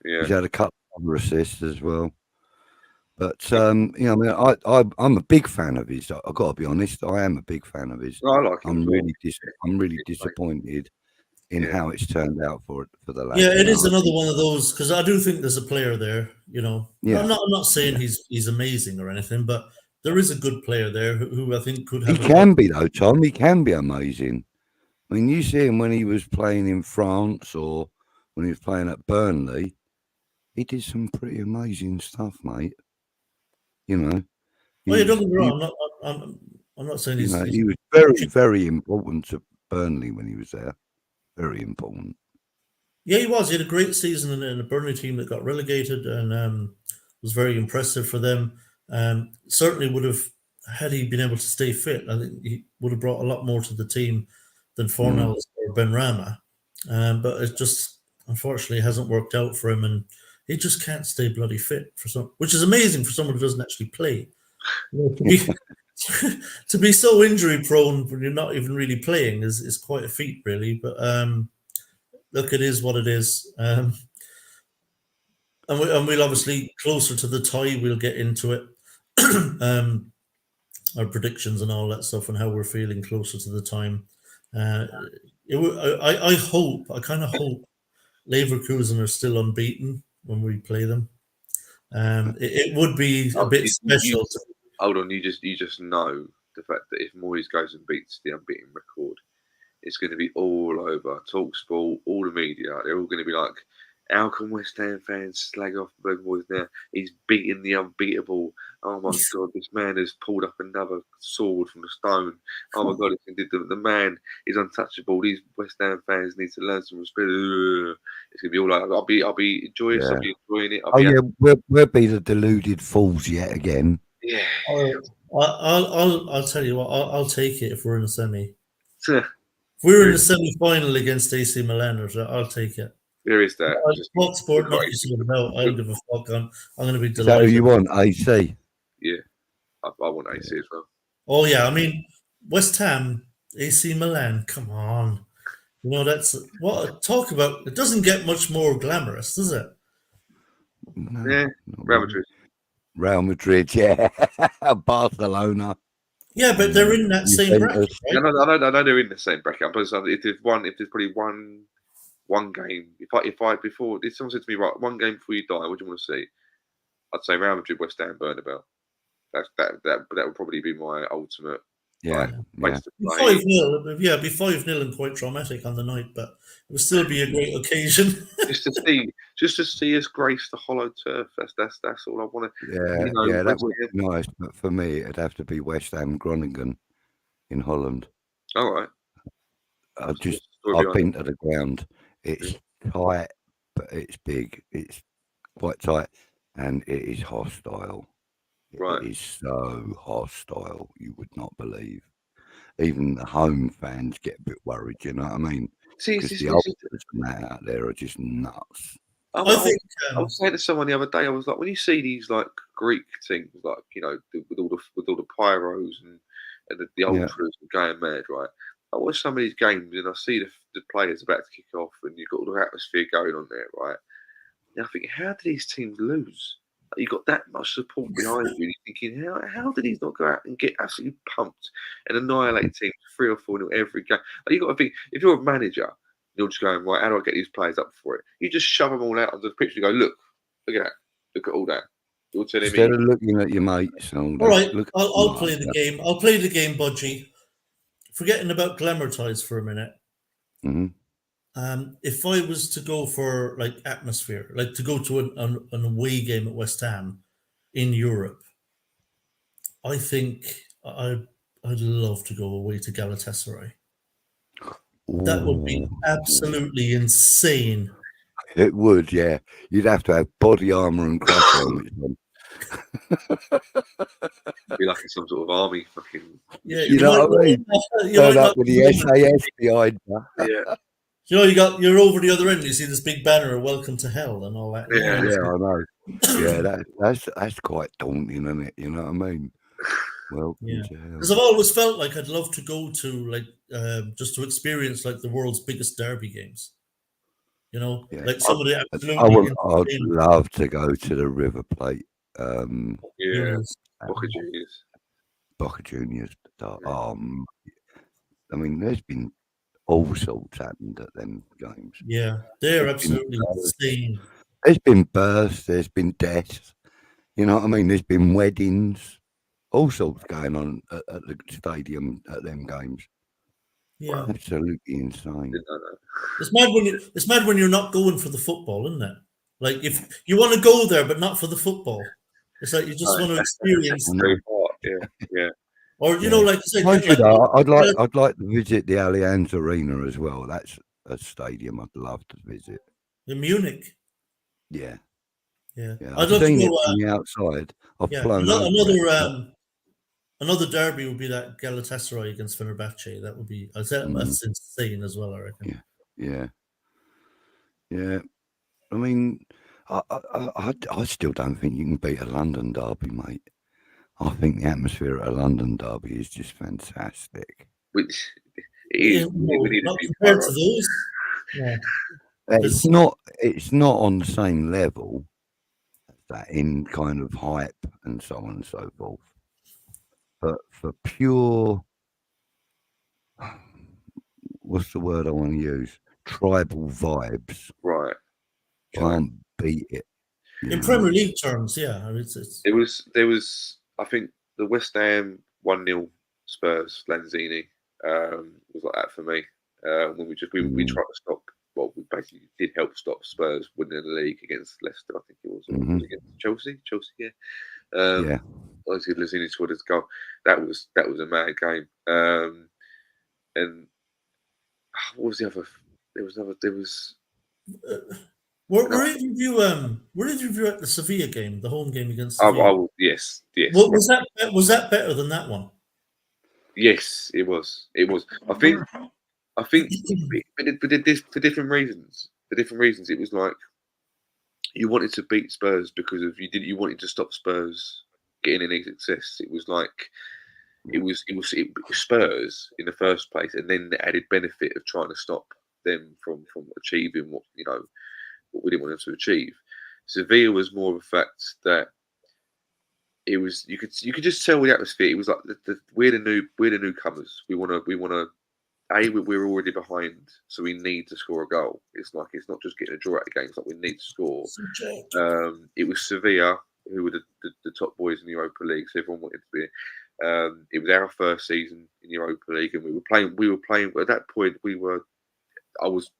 He's had a couple of other assists as well. But I'm a big fan of his. I've got to be honest. I am a big fan of his. I like him. I'm really disappointed in how it's turned out for the lads. Yeah, it is another one of those, because I do think there's a player there. Yeah. I'm not saying he's amazing or anything, but there is a good player there who I think could have. He can be though, Tom. He can be amazing. I mean, you see him when he was playing in France or when he was playing at Burnley. He did some pretty amazing stuff, mate. Don't get me wrong. I'm not saying he's. He was very, very important to Burnley when he was there. Very important. Yeah, he was. He had a great season in a Burnley team that got relegated, and was very impressive for them. Certainly would have, had he been able to stay fit, I think he would have brought a lot more to the team than Fornals or Benrahma. But it just, unfortunately, hasn't worked out for him, and he just can't stay bloody fit which is amazing for someone who doesn't actually play. To be so injury prone when you're not even really playing is quite a feat, really. But look, it is what it is. And we'll obviously, closer to the tie, we'll get into it. Our predictions and all that stuff, and how we're feeling closer to the time. I kind of hope Leverkusen are still unbeaten when we play them. It would be a bit special. Hold on, you just know the fact that if Moyes goes and beats the unbeaten record, it's going to be all over TalkSport, all the media. They're all going to be like, how can West Ham fans slag off Moyes now? He's beating the unbeatable. Oh my God, this man has pulled up another sword from the stone. Oh my God, the man is untouchable. These West Ham fans need to learn some respect. It's gonna be all like, I'll be joyous. Yeah. I'll be enjoying it. We'll be the deluded fools yet again. Yeah. I'll tell you what. I'll take it if we're in a semi. If we're in a semi-final against AC Milan, I'll take it. There is that. What sport not about? I don't give a fuck. I'm going to be delighted. Is that who you want, AC? Yeah, I want AC as well. Oh yeah, I mean West Ham, AC Milan. Come on, that's what talk about. It doesn't get much more glamorous, does it? No, yeah, Real Madrid, yeah, Barcelona. Yeah, but they're in that same bracket. Right? I know they're in the same bracket. But if there's probably one game, if someone said to me, right, one game before you die, what do you want to see? I'd say Real Madrid, West Ham, Bernabeu. That would probably be my ultimate. Yeah, yeah. 5-0. Yeah, it'd be 5-0 and quite traumatic on the night, but it would still be a great occasion. just to see us grace the hollow turf. That's all I want to. Yeah, that would be nice. But for me, it'd have to be West Ham Groningen in Holland. All right. I've been to the ground. It's tight, but it's big. It's quite tight, and it is hostile. Right. It is so hostile, you would not believe. Even the home fans get a bit worried, you know what I mean? Because the ultras and that out there are just nuts. I was saying to someone the other day, I was like, when you see these like Greek things, like with all the pyros and the ultras going mad, right? I watch some of these games and I see the players about to kick off, and you've got all the atmosphere going on there, right? And I think, how do these teams lose? Like, you got that much support behind you, and you're thinking, how did these not go out and get absolutely pumped and annihilate teams 3 or 4 nil every game? Like, you got to think, if you're a manager, you're just going, right, how do I get these players up for it? You just shove them all out onto the pitch and go, look at that, look at all that. You're telling Instead me, of looking at your mates and all that, All right, look at I'll play the game. I'll play the game, Budgie. Forgetting about glamour ties for a minute. Mm-hmm. If I was to go for like atmosphere, like to go to an away game at West Ham in Europe, I think I'd love to go away to Galatasaray. That would be absolutely insane. It would, yeah. You'd have to have body armor and crash helmets on. be like in some sort of army fucking. Yeah, You know what I mean? Turn up with the SAS behind you. Yeah, You know, you're over the other end. You see this big banner, "Welcome to Hell," and all that. Yeah. I know. Yeah, that's quite daunting, isn't it? You know what I mean? Welcome to hell. Because I've always felt like I'd love to go to like just to experience like the world's biggest derby games. You know, like some of the absolutely. I'd love to go to the River Plate. Boca Juniors. I mean, there's been all sorts happened at them games. Yeah, they're absolutely insane. There's been births, there's been deaths. You know what I mean? There's been weddings, all sorts going on at the stadium at them games. Yeah, absolutely insane. It's mad when you're not going for the football, isn't it? Like if you want to go there but not for the football, it's like you just want to experience. Yeah. Or you know, like I'd like to visit the Allianz Arena as well. That's a stadium I'd love to visit. In Munich. Yeah. I'd love seen to go, it from the outside. I've flown another derby would be that Galatasaray against Fenerbahce. That would be that's insane as well, I reckon. Yeah. I mean, I still don't think you can beat a London derby, mate. I think the atmosphere at a London derby is just fantastic. Which is not compared to those. Yeah. It's not on the same level as that in kind of hype and so on and so forth. But for pure, what's the word I want to use? Tribal vibes. Right. Can't beat it. In Premier League terms, yeah. There was I think the West Ham 1-0 Spurs Lanzini was like that for me. When we tried to stop. Well, we basically did help stop Spurs winning the league against Leicester. I think it was, against Chelsea. Obviously, Lanzini scored his goal. That was a mad game. And what was the other? There was. Where did you at the Sevilla game, the home game against Sevilla? Yes. Was that better than that one? Yes, it was. I think, but for different reasons. For different reasons, it was like you wanted to beat Spurs because of you wanted to stop Spurs getting any success. It was like it was Spurs in the first place, and then the added benefit of trying to stop them from achieving what we didn't want them to achieve. Sevilla was more of a fact that it was you could just tell the atmosphere. It was like we're the newcomers. We want to. We're already behind, so we need to score a goal. It's not just getting a draw out of games. Like we need to score. It was Sevilla who were the top boys in the Europa League, so everyone wanted to be. It was our first season in the Europa League, and we were playing. At that point, I was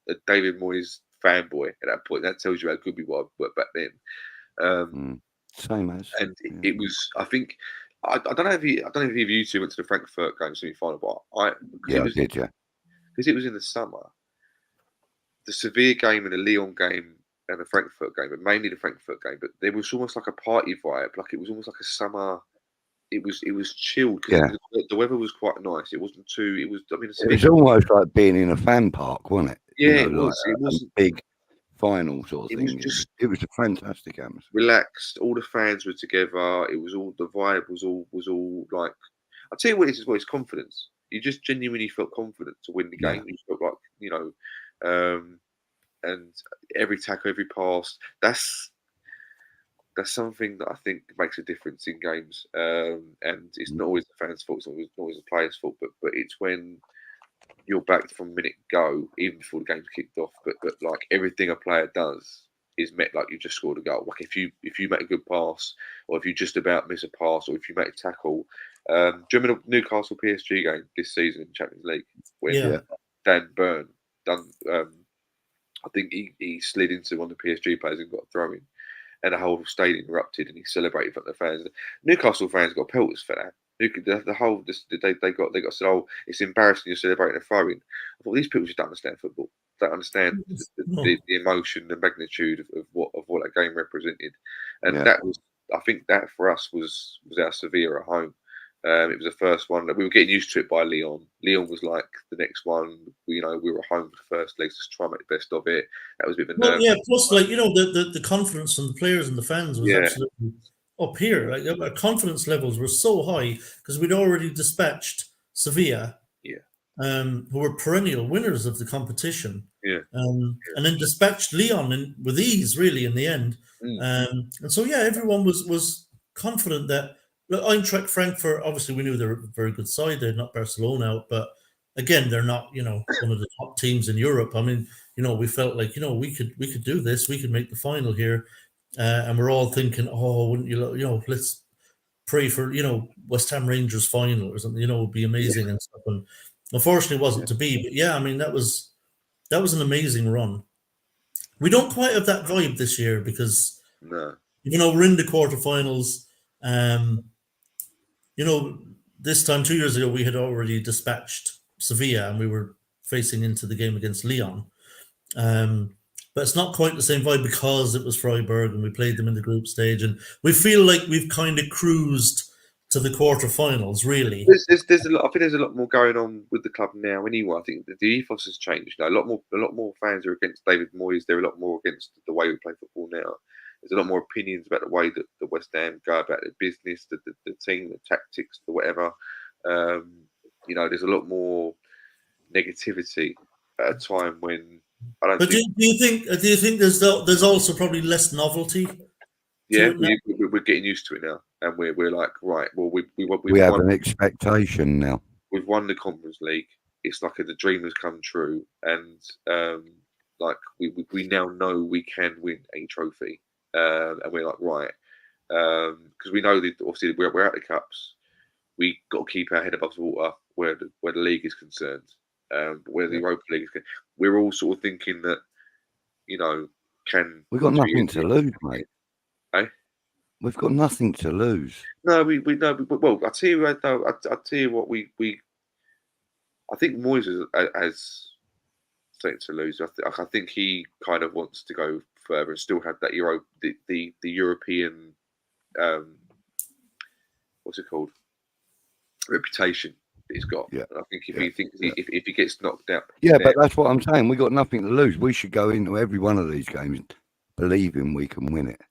a David Moyes fanboy at that point. That tells you how good we were back then. Same as. And it was. I think. I don't know if you two went to the Frankfurt game semi-final, but I did. Because it was in the summer. The Sevilla game and the Lyon game and the Frankfurt game, but mainly the Frankfurt game. But there was almost like a party vibe. Like it was almost like a summer. It was chilled. The weather was quite nice. It wasn't too. It was. I mean, it was almost like being in a fan park, wasn't it? Yeah, it was. Like it wasn't big final sort of thing. It was a fantastic atmosphere. Relaxed. All the fans were together. It was all the vibe was all like. I'll tell you what it is. Well, it's confidence. You just genuinely felt confident to win the game. You felt like and every tackle, every pass. That's something that I think makes a difference in games. And it's not always the fans' fault, it's not always the players' fault, but it's when you're back from minute go, even before the game's kicked off. But like everything a player does is met like you just scored a goal. Like if you make a good pass, or if you just about miss a pass, or if you make a tackle. Do you remember the Newcastle PSG game this season in Champions League when Dan Burn done? I think he slid into one of the PSG players and got a throw in, and the whole stadium erupted, and he celebrated in front of the fans. Newcastle fans got pelters for that. They got said, "Oh, it's embarrassing you're celebrating a throw in." I thought these people just don't understand football. Don't understand the emotion, the magnitude of what that game represented, and that was, I think, that for us was our Sevilla at home. It was the first one that we were getting used to it by Lyon. Lyon was like the next one. We were at home for the first legs, just try and make the best of it. That was a bit of a nerve. Plus, like the confidence from the players and the fans was absolutely up here. Like our confidence levels were so high because we'd already dispatched Sevilla, who were perennial winners of the competition, and then dispatched Lyon with ease, really, in the end. And so everyone was confident that. Look, Eintracht Frankfurt, obviously we knew they were a very good side. They're not Barcelona out, but again, they're not, one of the top teams in Europe. I mean, we felt like, we could do this. We could make the final here. And we're all thinking, oh, wouldn't you, let's pray for, West Ham Rangers final or something, would be amazing and stuff. And unfortunately it wasn't to be, but I mean, that was an amazing run. We don't quite have that vibe this year because, we're in the quarterfinals. This time 2 years ago, we had already dispatched Sevilla and we were facing into the game against Lyon. But it's not quite the same vibe because it was Freiburg and we played them in the group stage. And we feel like we've kind of cruised to the quarterfinals, really. There's a lot. I think there's a lot more going on with the club now. Anyway, I think the ethos has changed. A lot more fans are against David Moyes. They're a lot more against the way we play football now. There's a lot more opinions about the way that the West Ham go about their business, the team, the tactics, the whatever. There's a lot more negativity at a time when I don't. But do you think there's also probably less novelty? Yeah, we're getting used to it now, and we're like, right. Well, we have an expectation now. We've won the Conference League. It's like the dream has come true, and we now know we can win a trophy. And we're like, right, because we know that obviously we're at the cups. We got to keep our head above the water where the league is concerned, where the Europa League is concerned. We're all sort of thinking that, we've got nothing to lose, mate. Eh? We've got nothing to lose. No, we know. Well, I tell you, I tell you what, I think Moyes has something to lose. I think he kind of wants to go further and still have that the European what's it called, reputation that he's got. And I think if he gets knocked out, but that's what I'm saying. We got nothing to lose. We should go into every one of these games believing we can win it.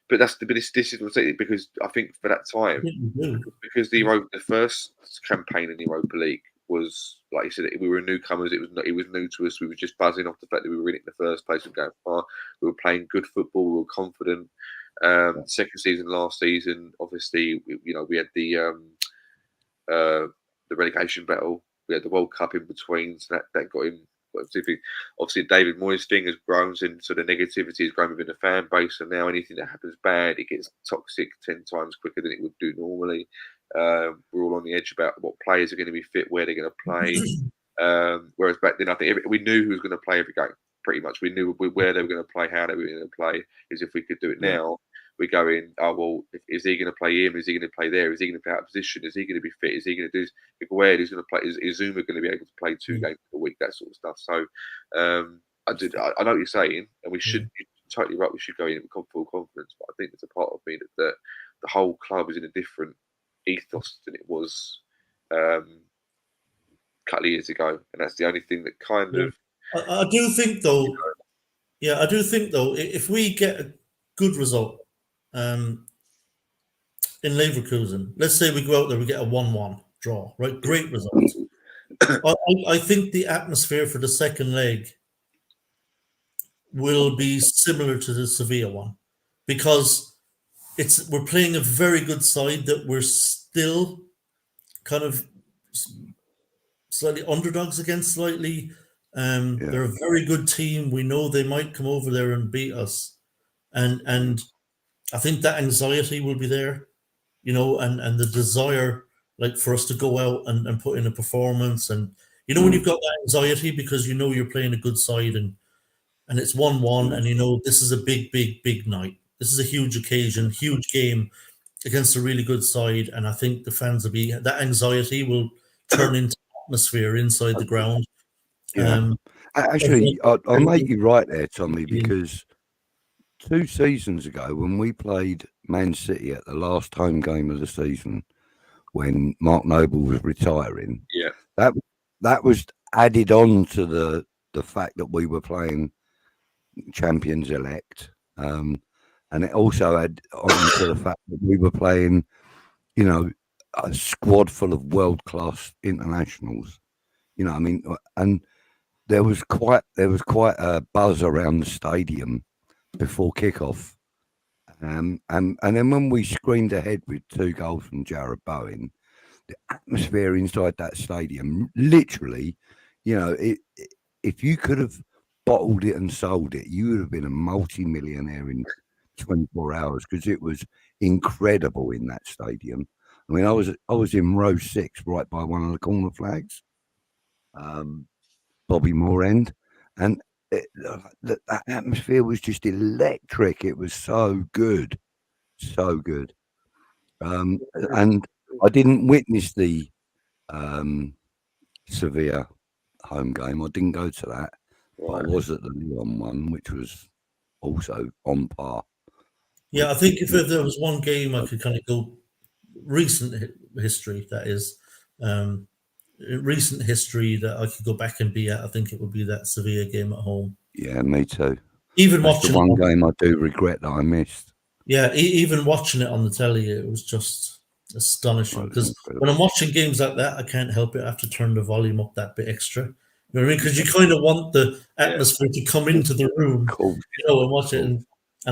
But this is what's it, because I think for that time, because the first campaign in the Europa League was, like you said, we were newcomers. It was new to us. We were just buzzing off the fact that we were in it in the first place and going far. We were playing good football. We were confident. Second season, last season, obviously, we had the relegation battle. We had the World Cup in between, so that got him. Obviously, David Moyes' thing has grown, and so the negativity has grown within the fan base. And now anything that happens bad, it gets toxic 10 times quicker than it would do normally. We're all on the edge about what players are going to be fit, where they're going to play. Whereas back then, I think we knew who was going to play every game. Pretty much, we knew where they were going to play, how they were going to play. Is if we could do it now, we go in. Oh well, is he going to play him? Is he going to play there? Is he going to play out of position? Is he going to be fit? Is he going to do this? Where he's going to play? Is Zuma going to be able to play 2 games a week? That sort of stuff. So, I know what you're saying, and we should. You're totally right. We should go in with full confidence. But I think there's a part of me that the whole club is in a different ethos than it was a couple of years ago, and that's the only thing that kind of. I do think though, if we get a good result in Leverkusen, let's say we go out there, we get a 1-1 draw, right? Great result. I think the atmosphere for the second leg will be similar to the Sevilla one, because we're playing a very good side that we're still kind of slightly underdogs against. Slightly, they're a very good team. We know they might come over there and beat us, and I think that anxiety will be there, and the desire, like, for us to go out and put in a performance. And when you've got that anxiety because you're playing a good side, and it's 1-1, and this is a big, big, big night. This is a huge occasion, huge game against a really good side, and I think the fans that anxiety will turn into atmosphere inside the ground. Yeah. Actually, I'll make you right there, Tommy, because 2 seasons ago, when we played Man City at the last home game of the season, when Mark Noble was retiring, that was added on to the fact that we were playing champions elect, and it also added on to the fact that we were playing, a squad full of world-class internationals. I mean, and there was quite a buzz around the stadium before kickoff, and then when we screamed ahead with 2 goals from Jarrod Bowen, the atmosphere inside that stadium, literally, if you could have bottled it and sold it, you would have been a multi-millionaire in 24 hours, because it was incredible in that stadium. I mean, I was in row 6, right by one of the corner flags, Bobby Moore end, and that atmosphere was just electric. It was so good, so good. And I didn't witness the Sevilla home game. I didn't go to that. But I was at the Lyon one, which was also on par. Yeah, I think if there was one game I could kind of go recent history, that is, recent history that I could go back and be at, I think it would be that Sevilla game at home. Yeah, me too. Even That's watching the one game I do regret that I missed. Yeah, even watching it on the telly, it was just astonishing. Because when I'm watching games like that, I can't help it. I have to turn the volume up that bit extra. You know what I mean? Because you kind of want the atmosphere to come into the room, and watch it. And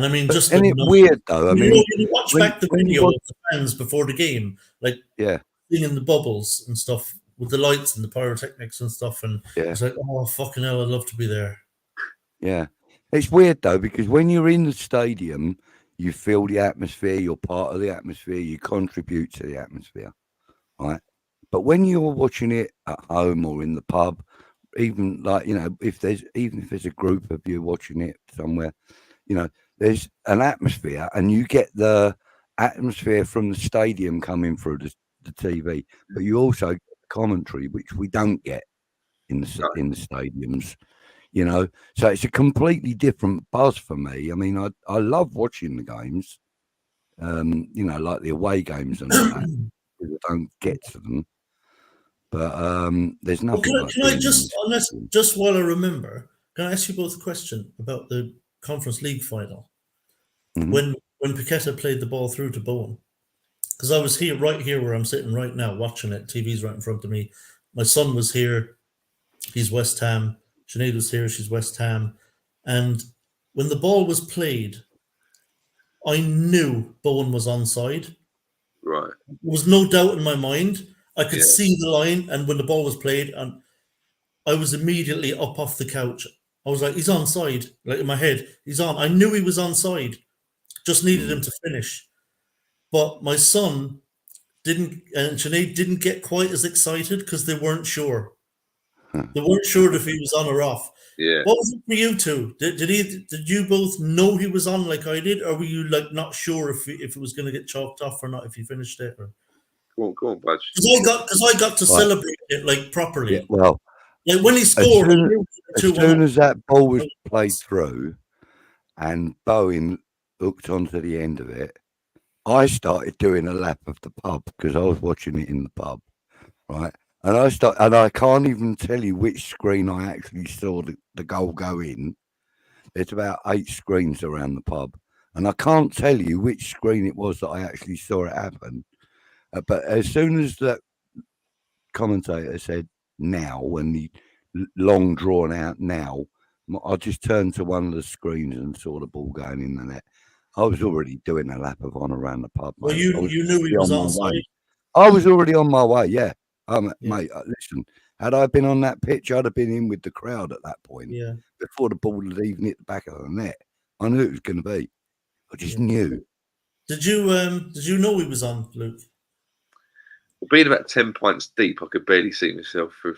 I mean, just it's weird though. I mean, you watch back the video of the fans before the game, like in the bubbles and stuff with the lights and the pyrotechnics and stuff, and it's like, oh fucking hell, I'd love to be there. Yeah, it's weird though, because when you're in the stadium, you feel the atmosphere. You're part of the atmosphere. You contribute to the atmosphere, right? But when you're watching it at home or in the pub, even like if there's a group of you watching it somewhere, there's an atmosphere, and you get the atmosphere from the stadium coming through the TV, but you also get commentary, which we don't get in the stadiums. So it's a completely different buzz for me. I mean, I love watching the games, like the away games and all that. I don't get to them, but there's nothing. Can I just while I remember, can I ask you both a question about the Conference League final? Mm-hmm. When Paqueta played the ball through to Bowen, because I was right here where I'm sitting right now watching it. TV's right in front of me. My son was here. He's West Ham. Sinead was here. She's West Ham. And when the ball was played, I knew Bowen was onside. Right. There was no doubt in my mind. I could see the line, and when the ball was played, and I was immediately up off the couch. I was like, he's onside. Like in my head, he's on. I knew he was onside. Just needed him to finish. But my son and Sinead didn't get quite as excited because they weren't sure. They weren't sure if he was on or off. Yeah. What was it for you two? Did you both know he was on like I did, or were you like not sure if it was going to get chalked off or not if he finished it? Or... Go on, Budge. Because I got to celebrate it like properly. Yeah, well, like when he scored, as soon as that ball was played through, and Bowen hooked onto the end of it, I started doing a lap of the pub because I was watching it in the pub, right? And I can't even tell you which screen I actually saw the goal go in. There's about 8 screens around the pub, and I can't tell you which screen it was that I actually saw it happen. But as soon as that commentator said "now," when the long drawn out "now," I just turned to one of the screens and saw the ball going in the net. I was already doing a lap of honour around the pub. Well, Mate. you knew he was on my onside. way. I was already on my way. Yeah, Yeah. mate. Listen, had I been on that pitch, I'd have been in with the crowd at that point. Yeah. Before the ball had even hit the back of the net, I knew it was going to be. I just Yeah. knew. Did you know he was on, Luke? Well, being about 10 pints deep, I could barely see myself through.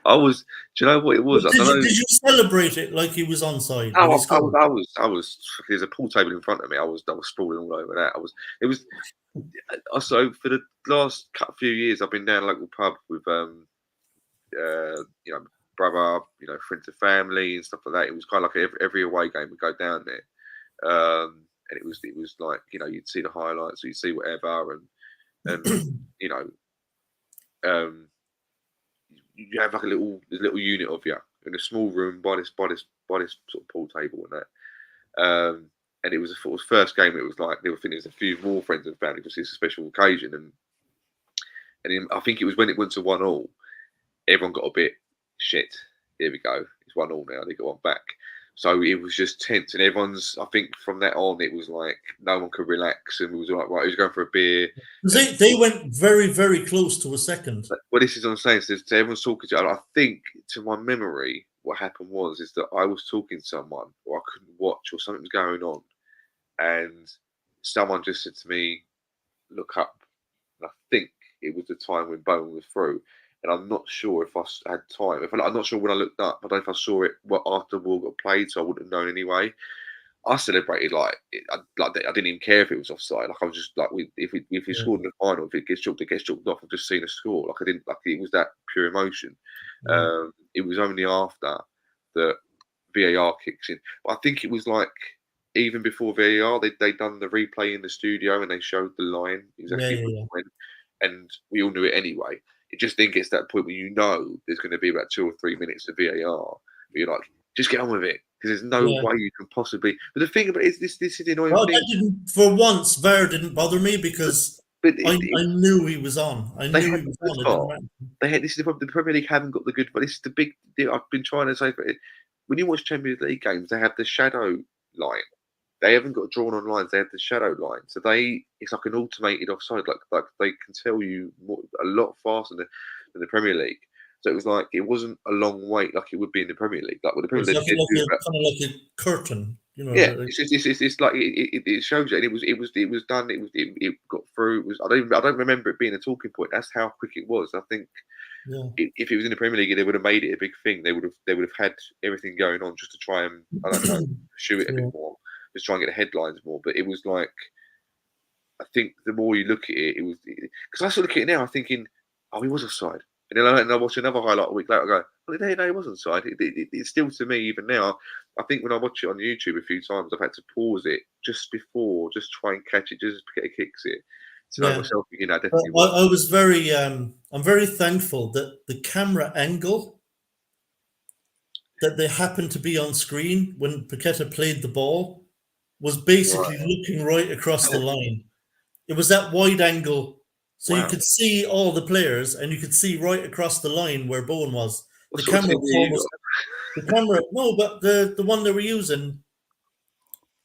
I was. Do you know what it was? Did you celebrate it like he was onside? I was. There's a pool table in front of me. I was sprawling all over that. It was. So for the last few years, I've been down a local pub with brother, friends and family and stuff like that. It was kind of like every away game we'd go down there, and it was like you'd see the highlights, or you'd see whatever, and you have like a little unit of you in a small room by this sort of pool table and that. And it was the first game. It was like they were thinking there's a few more friends and family because it's a special occasion, and I think it was when it went to 1-1. Everyone got a bit shit. Here we go. It's 1-1 now. They got one back. So it was just tense, and everyone's. I think from that on, it was like no one could relax, and we was like, right, who's going for a beer? They went very, very close to a second. Well, this is what I'm saying. So everyone's talking to each other. I think, to my memory, what happened is that I was talking to someone, or I couldn't watch, or something was going on, and someone just said to me, "Look up." And I think it was the time when Bowen was through. And I'm not sure if I had time. I'm not sure when I looked up. I don't know if I saw it after the ball got played, so I wouldn't have known anyway. I celebrated I didn't even care if it was offside. Like I was just like, if we scored in the final, if it gets chalked off. I've just seen a score. Like I didn't like it was that pure emotion. It was only after that VAR kicks in. But I think it was like even before VAR, they done the replay in the studio and they showed the line exactly when, and we all knew it anyway. It just then gets to that point where there's going to be about 2 or 3 minutes of VAR. But you're like, just get on with it because there's no way you can possibly. But the thing about it is this is the annoying thing. For once, VAR didn't bother me because I knew he was on. I knew he was on. This is the problem. The Premier League haven't got the good. But this is the big deal. I've been trying to say for it. When you watch Champions League games, they have the shadow line. They haven't got drawn on lines. They have the shadow line. So it's like an automated offside. Like they can tell you a lot faster than the Premier League. So it was like it wasn't a long wait like it would be in the Premier League. Like with the Premier League, kind of like a curtain. Yeah, it's like it shows you. And it was done. It got through. I don't remember it being a talking point. That's how quick it was. I think if it was in the Premier League, they would have made it a big thing. They would have had everything going on just to try and pursue it a bit more. Just try and get the headlines more, but it was like I think the more you look at it, it was because I sort of look at it now. I'm thinking, oh, he was offside, and then I watch another highlight a week later. I go, well, no, he wasn't offside. It's still to me even now. I think when I watch it on YouTube a few times, I've had to pause it just before, just try and catch it, just because it kicks it. To know myself, definitely. I was very, I'm very thankful that the camera angle that they happened to be on screen when Paqueta played the ball was basically looking right across the line. It was that wide angle, so you could see all the players, and you could see right across the line where Bowen was. The camera but the one they were using,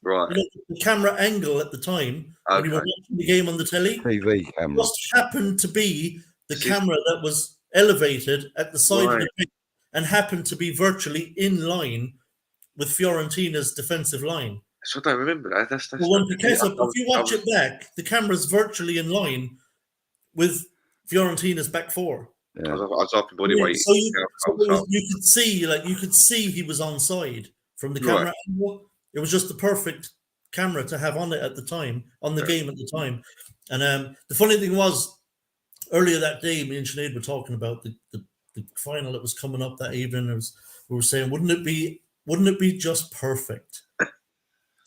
right? The camera angle at the time when you were watching the game on the telly, TV camera, just happened to be the camera that was elevated at the side of the pitch and happened to be virtually in line with Fiorentina's defensive line. So I don't remember that. That's if you watch it back, the camera's virtually in line with Fiorentina's back four. Yeah. I was up in body weight. So you could see he was onside from the camera angle. It was just the perfect camera to have on it at the time, on the game at the time. And the funny thing was, earlier that day, me and Sinead were talking about the final that was coming up that evening. We were saying, wouldn't it be just perfect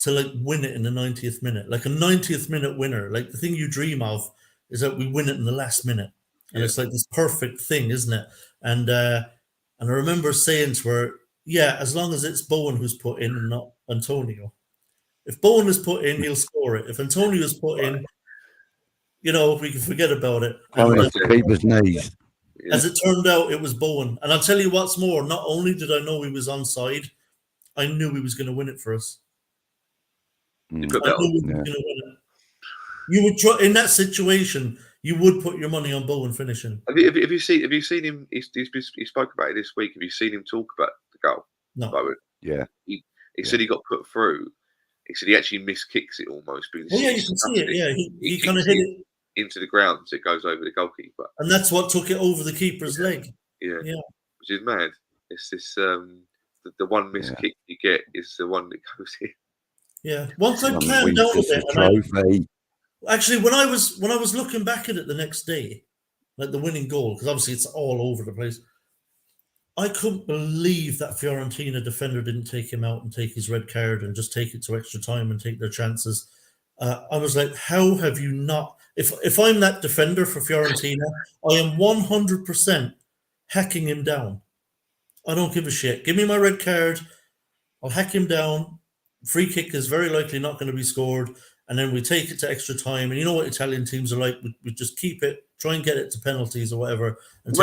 to win it in the 90th minute, like a 90th minute winner? Like the thing you dream of is that we win it in the last minute, and it's like this perfect thing, isn't it? And I remember saying to her, as long as it's Bowen who's put in and not Antonio. If Bowen is put in, he'll score it. If Antonio is put in, we can forget about it. Off the keeper's knees. As it turned out, it was Bowen. And I'll tell you what's more, not only did I know he was onside, I knew he was going to win it for us. You Mm. put I that knew on. he was going to win it. You would try, in that situation, you would put your money on Bowen finishing. Have you seen him? He spoke about it this week. Have you seen him talk about the goal? No. Bowen? Yeah. He said he got put through. He said he actually miskicks it almost. Because Well, yeah, you can see it. Yeah, he kind of hit it into the ground, so it goes over the goalkeeper. and that's what took it over the keeper's leg. Yeah, Yeah. which is mad. It's this the one miss kick you get is the one that goes in. Yeah. Once I Some calmed wins down a us bit, a trophy. actually, when I was looking back at it the next day, like the winning goal, because obviously it's all over the place, I couldn't believe that Fiorentina defender didn't take him out and take his red card and just take it to extra time and take their chances. I was like, how have you not? If I'm that defender for Fiorentina, I am 100% hacking him down. I don't give a shit. Give me my red card. I'll hack him down. Free kick is very likely not going to be scored. And then we take it to extra time. And you know what Italian teams are like? We just keep it, try and get it to penalties or whatever. And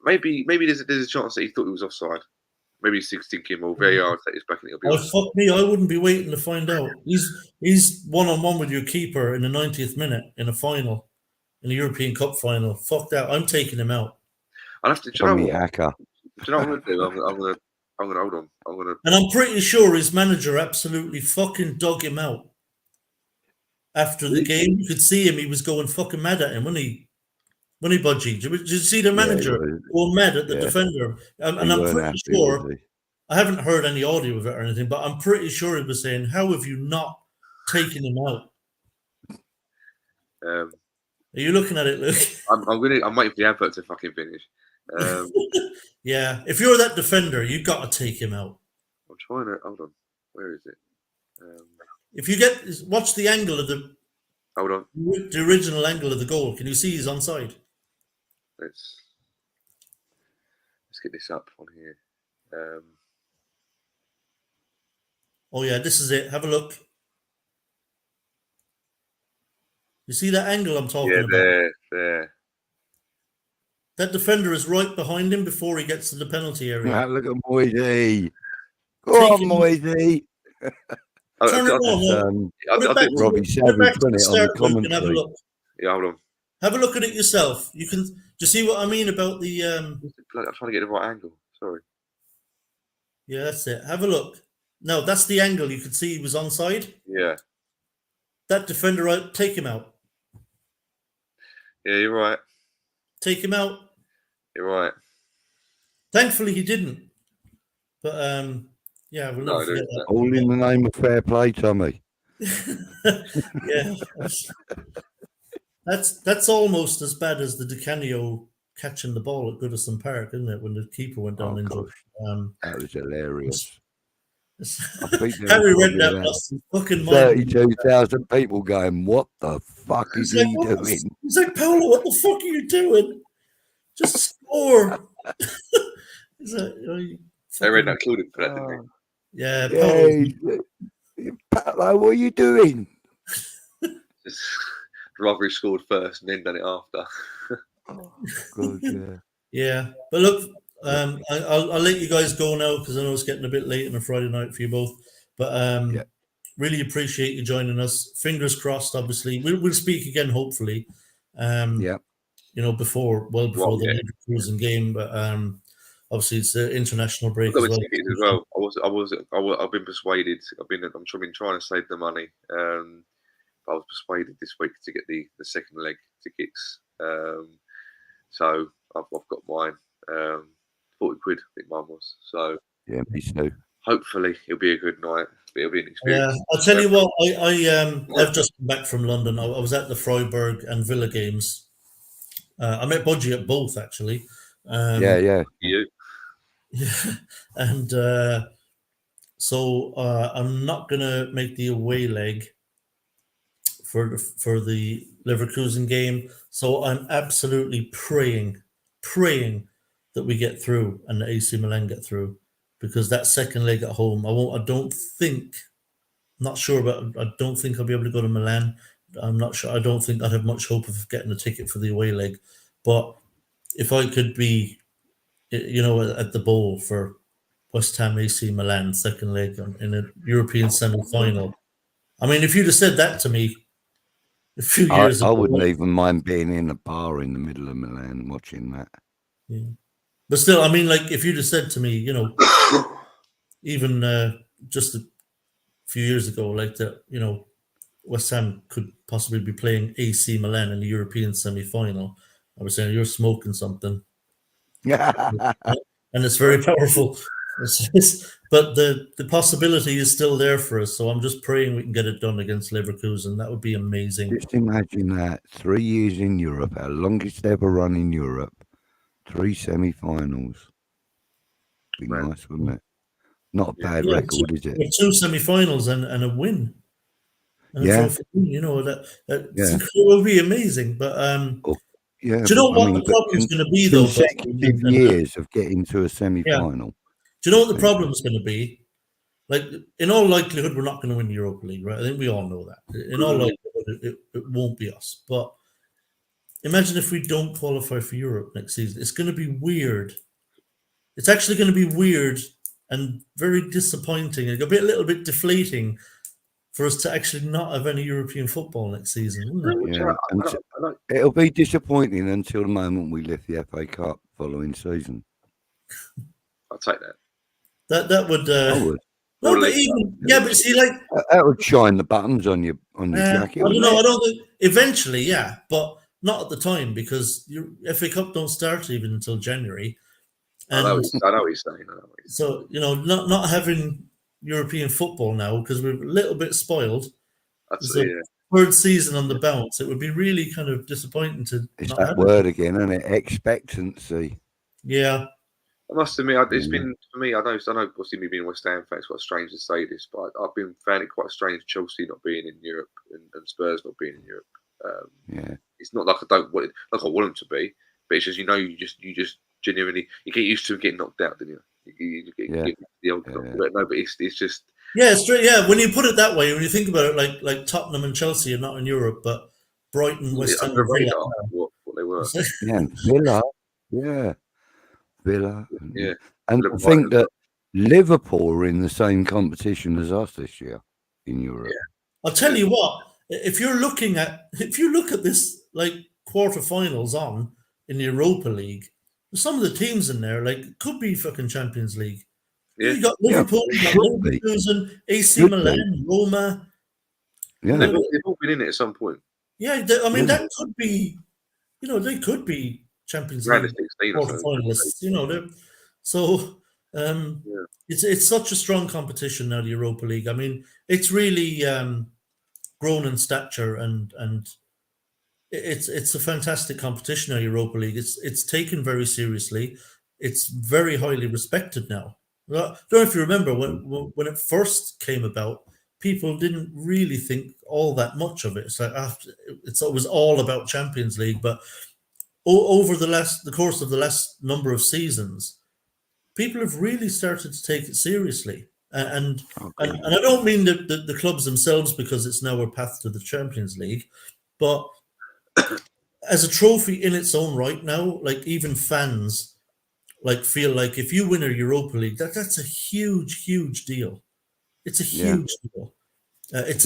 Maybe there's a chance that he thought he was offside. Maybe he's thinking, well, VAR take this back and it'll be offside. Fuck me, I wouldn't be waiting to find out. He's one-on-one with your keeper in the 90th minute in a final, in the European Cup final. Fuck that. I'm taking him out. I'll have to. Do you know what? Hacker. Do you know what I'm gonna do? I'm gonna hold on. And I'm pretty sure his manager absolutely fucking dug him out. After the game, you could see him. He was going fucking mad at him when he budgied. Did you see the manager go mad at the defender? And I'm pretty sure. I haven't heard any audio of it or anything, but I'm pretty sure he was saying, "How have you not taken him out?" Are you looking at it, Luke? I'm waiting for the advert to fucking finish. Yeah, if you're that defender, you've got to take him out. I'm trying to hold on. Where is it? If you watch the angle of the original angle of the goal, can you see he's onside? Let's get this up on here. Oh yeah, this is it. Have a look. You see that angle I'm talking about? There. That defender is right behind him before he gets to the penalty area. Look at Moyes. Go on, Moyes. Turn it on. I think Robbie Savage put it on the commentary. Have a look. Yeah, hold on. Have a look at it yourself. You can. Do you see what I mean about the? I'm trying to get the right angle. Sorry. Yeah, that's it. Have a look. No, that's the angle. You could see he was onside. Yeah. That defender, take him out. Yeah, you're right. Take him out. You're right. Thankfully, he didn't. But yeah, we'll never forget that. All in the name of fair play, Tommy. Yeah, that's almost as bad as the Di Canio catching the ball at Goodison Park, isn't it? When the keeper went down injured. That was hilarious. Harry Redknapp lost his fucking mind. 32,000 people going, "What the fuck is he doing?" He's like, "Paolo, what the fuck are you doing? Just score." He's like, Harry Redknapp killed him for that, didn't he? Yeah, Paolo, what are you doing? Just rather he scored first and then done it after. Good, yeah. Yeah, but look, I'll let you guys go now because I know it's getting a bit late on a Friday night for you both. But really appreciate you joining us. Fingers crossed. Obviously, we'll speak again. Hopefully, you know, before the Leverkusen game. But obviously, it's an international break as well. I've been persuaded. I've been trying to save the money. I was persuaded this week to get the second leg tickets. So I've got mine. 40 quid, I think mine was. So yeah, me too. Hopefully it'll be a good night. It'll be an experience. Yeah, I'll tell you what. I've just come back from London. I was at the Freiburg and Villa games. I met Budgie at both actually. Yeah. You. Yeah, and so I'm not gonna make the away leg for the Leverkusen game. So I'm absolutely praying that we get through and the AC Milan get through, because that second leg at home, I don't think I'll be able to go to Milan. I'm not sure. I don't think I'd have much hope of getting a ticket for the away leg. But if I could be, at the bowl for West Ham AC Milan second leg in a European semi-final. I mean, if you'd have said that to me a few years I ago, wouldn't even mind being in a bar in the middle of Milan watching that. yeah. But still, I mean, like if you'd have said to me, even just a few years ago, like that, West Ham could possibly be playing AC Milan in the European semi-final, I was saying you're smoking something, and it's very powerful. But the possibility is still there for us. So I'm just praying we can get it done against Leverkusen. That would be amazing. Just imagine that 3 years in Europe, our longest ever run in Europe, 3 semi-finals. Be nice, wouldn't it? Not a bad record, is it? 2 semi-finals and a win. And a trophy win, it will be amazing. But do you know what the problem's going to be, though? Consecutive years of getting to a semi-final. Do you know what the problem's going to be? Like, in all likelihood, we're not going to win the Europa League, right? I think we all know that. In all likelihood, it won't be us. But imagine if we don't qualify for Europe next season. It's going to be weird. It's actually going to be weird and very disappointing. It'll be a little bit deflating for us to actually not have any European football next season, wouldn't it? Yeah. It'll be disappointing until the moment we lift the FA Cup following season. I'll take that. That would. I would. No, but even but see, like that would shine the buttons on your jacket. I don't know. I don't think eventually, but not at the time because your FA Cup don't start even until January. And I know what he's saying. So not having European football now because we're a little bit spoiled. Absolutely. Third season on the bounce, it would be really kind of disappointing to. It's that word again, isn't it? Expectancy. Yeah. I must admit, it's been for me. I know. Obviously, me being a West Ham fan, it's quite strange to say this, but I've been found it quite strange. Chelsea not being in Europe and Spurs not being in Europe. It's not like I don't want it, like I want them to be, but it's just you just genuinely you get used to getting knocked out, don't you? You get the old but no, but it's just it's true. Yeah, when you put it that way, when you think about it, like Tottenham and Chelsea are not in Europe, but Brighton, West Ham, what they were. Villa. And I think that Liverpool are in the same competition as us this year in Europe. I'll tell you what, if you look at this like quarterfinals on in the Europa League, some of the teams in there like could be fucking Champions League. Yeah. You got Liverpool, you got Leverkusen, AC Milan, Roma. Yeah, they've all been in it at some point. Yeah, I mean that could be, they could be Champions League quarterfinalists. So it's such a strong competition now, the Europa League. I mean, it's really grown in stature and it's a fantastic competition now, Europa League. It's taken very seriously. It's very highly respected now. I don't know if you remember when it first came about, people didn't really think all that much of it. It's like it was all about Champions League, but over the course of the last number of seasons, people have really started to take it seriously. And I don't mean the clubs themselves because it's now a path to the Champions League, but as a trophy in its own right now, like even fans like feel like if you win a Europa League, that's a huge deal. It's a huge deal. It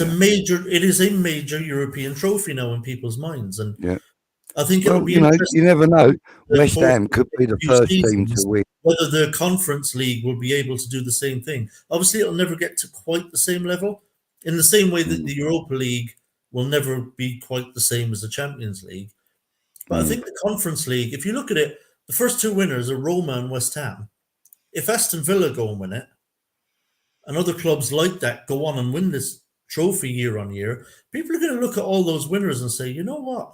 is a major European trophy now in people's minds, and I think it'll be interesting. You never know. West Ham could be the first team to win. Whether the Conference League will be able to do the same thing. Obviously, it'll never get to quite the same level. In the same way that the Europa League will never be quite the same as the Champions League. But I think the Conference League, if you look at it, the first 2 winners are Roma and West Ham. If Aston Villa go and win it, and other clubs like that go on and win this trophy year on year, people are going to look at all those winners and say, you know what?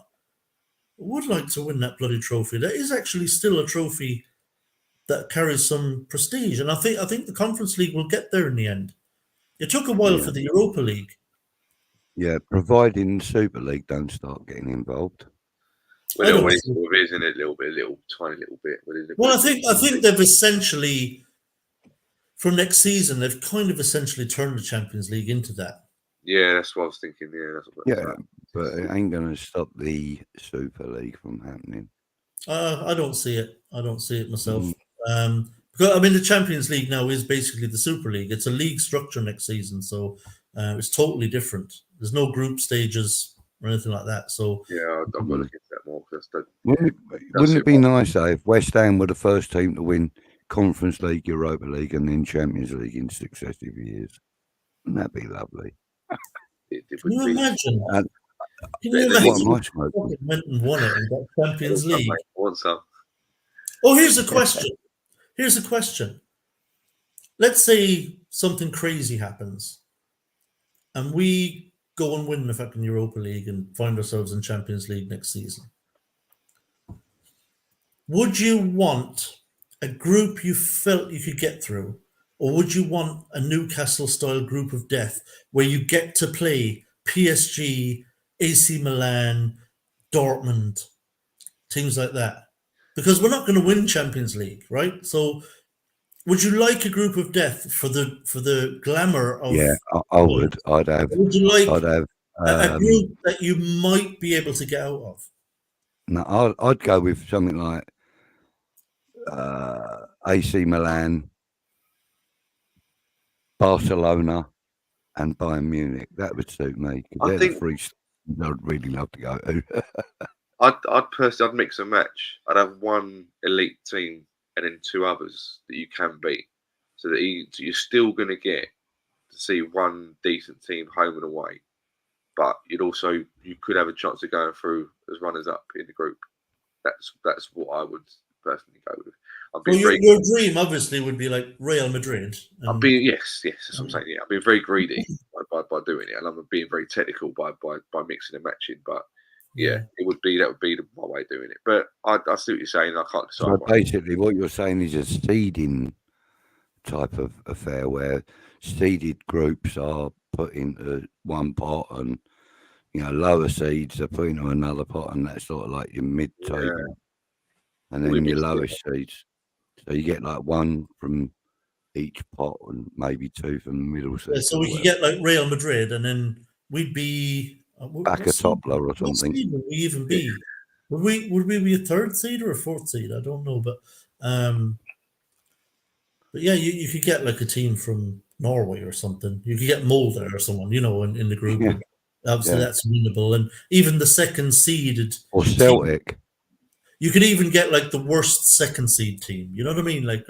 I would like to win that bloody trophy. That is actually still a trophy that carries some prestige. And I think the Conference League will get there in the end. It took a while for the Europa League. Yeah, providing the Super League don't start getting involved. Well, it isn't it? Tiny little bit. Well, I think they've essentially, from next season, they've kind of essentially turned the Champions League into that. Yeah, that's what I was thinking. But it ain't going to stop the Super League from happening. I don't see it. I don't see it myself. Mm. Because I mean, the Champions League now is basically the Super League. It's a league structure next season, so it's totally different. There's no group stages or anything like that. So Yeah, I've got to look into that more. Wouldn't it be nice though if West Ham were the first team to win Conference League, Europa League, and then Champions League in successive years? Wouldn't that be lovely? It can would you be. imagine? And Can you What imagine? am I smoking? Went and won it and got Champions I League. want some. Oh, here's a question. Here's a question. Let's say something crazy happens and we go and win the fucking Europa League and find ourselves in Champions League next season. Would you want a group you felt you could get through, or would you want a Newcastle-style group of death where you get to play PSG, AC Milan, Dortmund, teams like that? Because we're not going to win Champions League, right? So would you like a group of death for the glamour of? Yeah, I would. I'd have. Would you like I'd have. a group that you might be able to get out of? No, I'd go with something like AC Milan, Barcelona, and Bayern Munich. That would suit me. I They're think- the three I'd really love to go to. I'd personally mix and match. I'd have one elite team and then two others that you can beat, so that you're still going to get to see one decent team home and away, but you could have a chance of going through as runners up in the group. That's what I would personally go with. Well, your dream obviously would be like Real Madrid. Yes, that's what I'm saying. Yeah, I'm being very greedy by doing it, and I'm being very technical by mixing and matching. But yeah, that would be my way of doing it. But I see what you're saying. I can't decide. So basically, what you're saying is a seeding type of affair where seeded groups are put into one pot, and lower seeds are put into another pot, and that's sort of like your mid-table, and then your lowest seeds. So you get like one from each pot and maybe two from the middle seed. Yeah, so we could get like Real Madrid, and then we'd be back a toppler or something. What seed would we even be? Would we be a third seed or a fourth seed? I don't know, but yeah, you could get like a team from Norway or something. You could get Molde or someone, in the group. Yeah. Obviously, that's winnable, and even the second seeded or Celtic. Team, you could even get like the worst second seed team. You know what I mean? Like,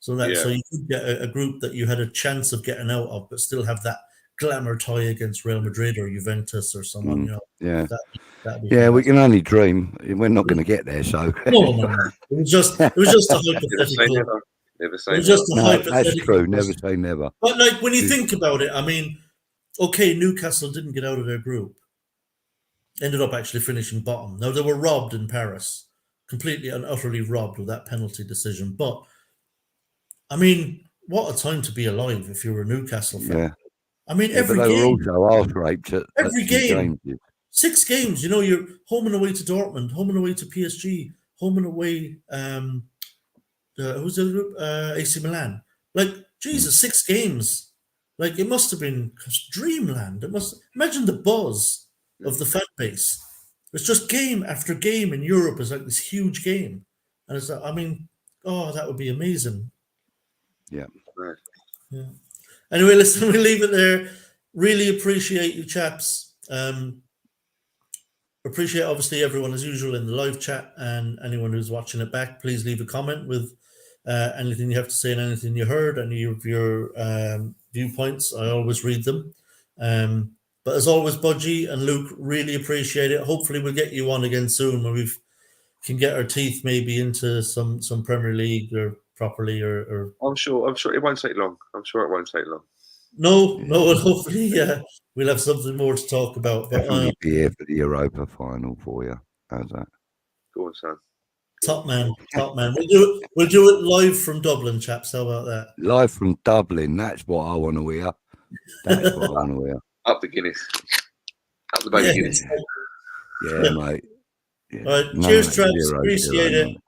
so you could get a group that you had a chance of getting out of, but still have that glamour tie against Real Madrid or Juventus or someone. Yeah, that'd be yeah. We can only dream. We're not going to get there. So no. It was just a hypothetical. Never say never. That's true. Never say never. But like when you think about it, I mean, okay, Newcastle didn't get out of their group. Ended up actually finishing bottom. Now they were robbed in Paris, completely and utterly robbed with that penalty decision. But I mean, what a time to be alive if you were a Newcastle fan. Yeah. I mean, every but they game. were also arse-raped at every game. Games. 6 games. You're home and away to Dortmund, home and away to PSG, home and away. Who's the group? AC Milan. Like, Jesus, 6 games. Like, it must have been dreamland. Imagine the buzz of the fan base. It's just game after game in Europe is like this huge game. And it's like, I mean, that would be amazing. Yeah. Yeah. Anyway, listen, we'll leave it there. Really appreciate you chaps. Appreciate obviously everyone as usual in the live chat, and anyone who's watching it back, please leave a comment with anything you have to say and anything you heard, any of your viewpoints. I always read them. But as always, Budgie and Luke, really appreciate it. Hopefully we'll get you on again soon when we can get our teeth maybe into some Premier League or properly or I'm sure it won't take long. No, hopefully we'll have something more to talk about. But Definitely be here for the Europa final for you. How's that? Go on, son. Top man. We'll do it live from Dublin, chaps. How about that? Live from Dublin. That's what I want to hear. That's what I want to hear. Up the Guinness. Up the baby Guinness. Yeah, mate. Yeah. All right. Cheers, chaps. Appreciate it.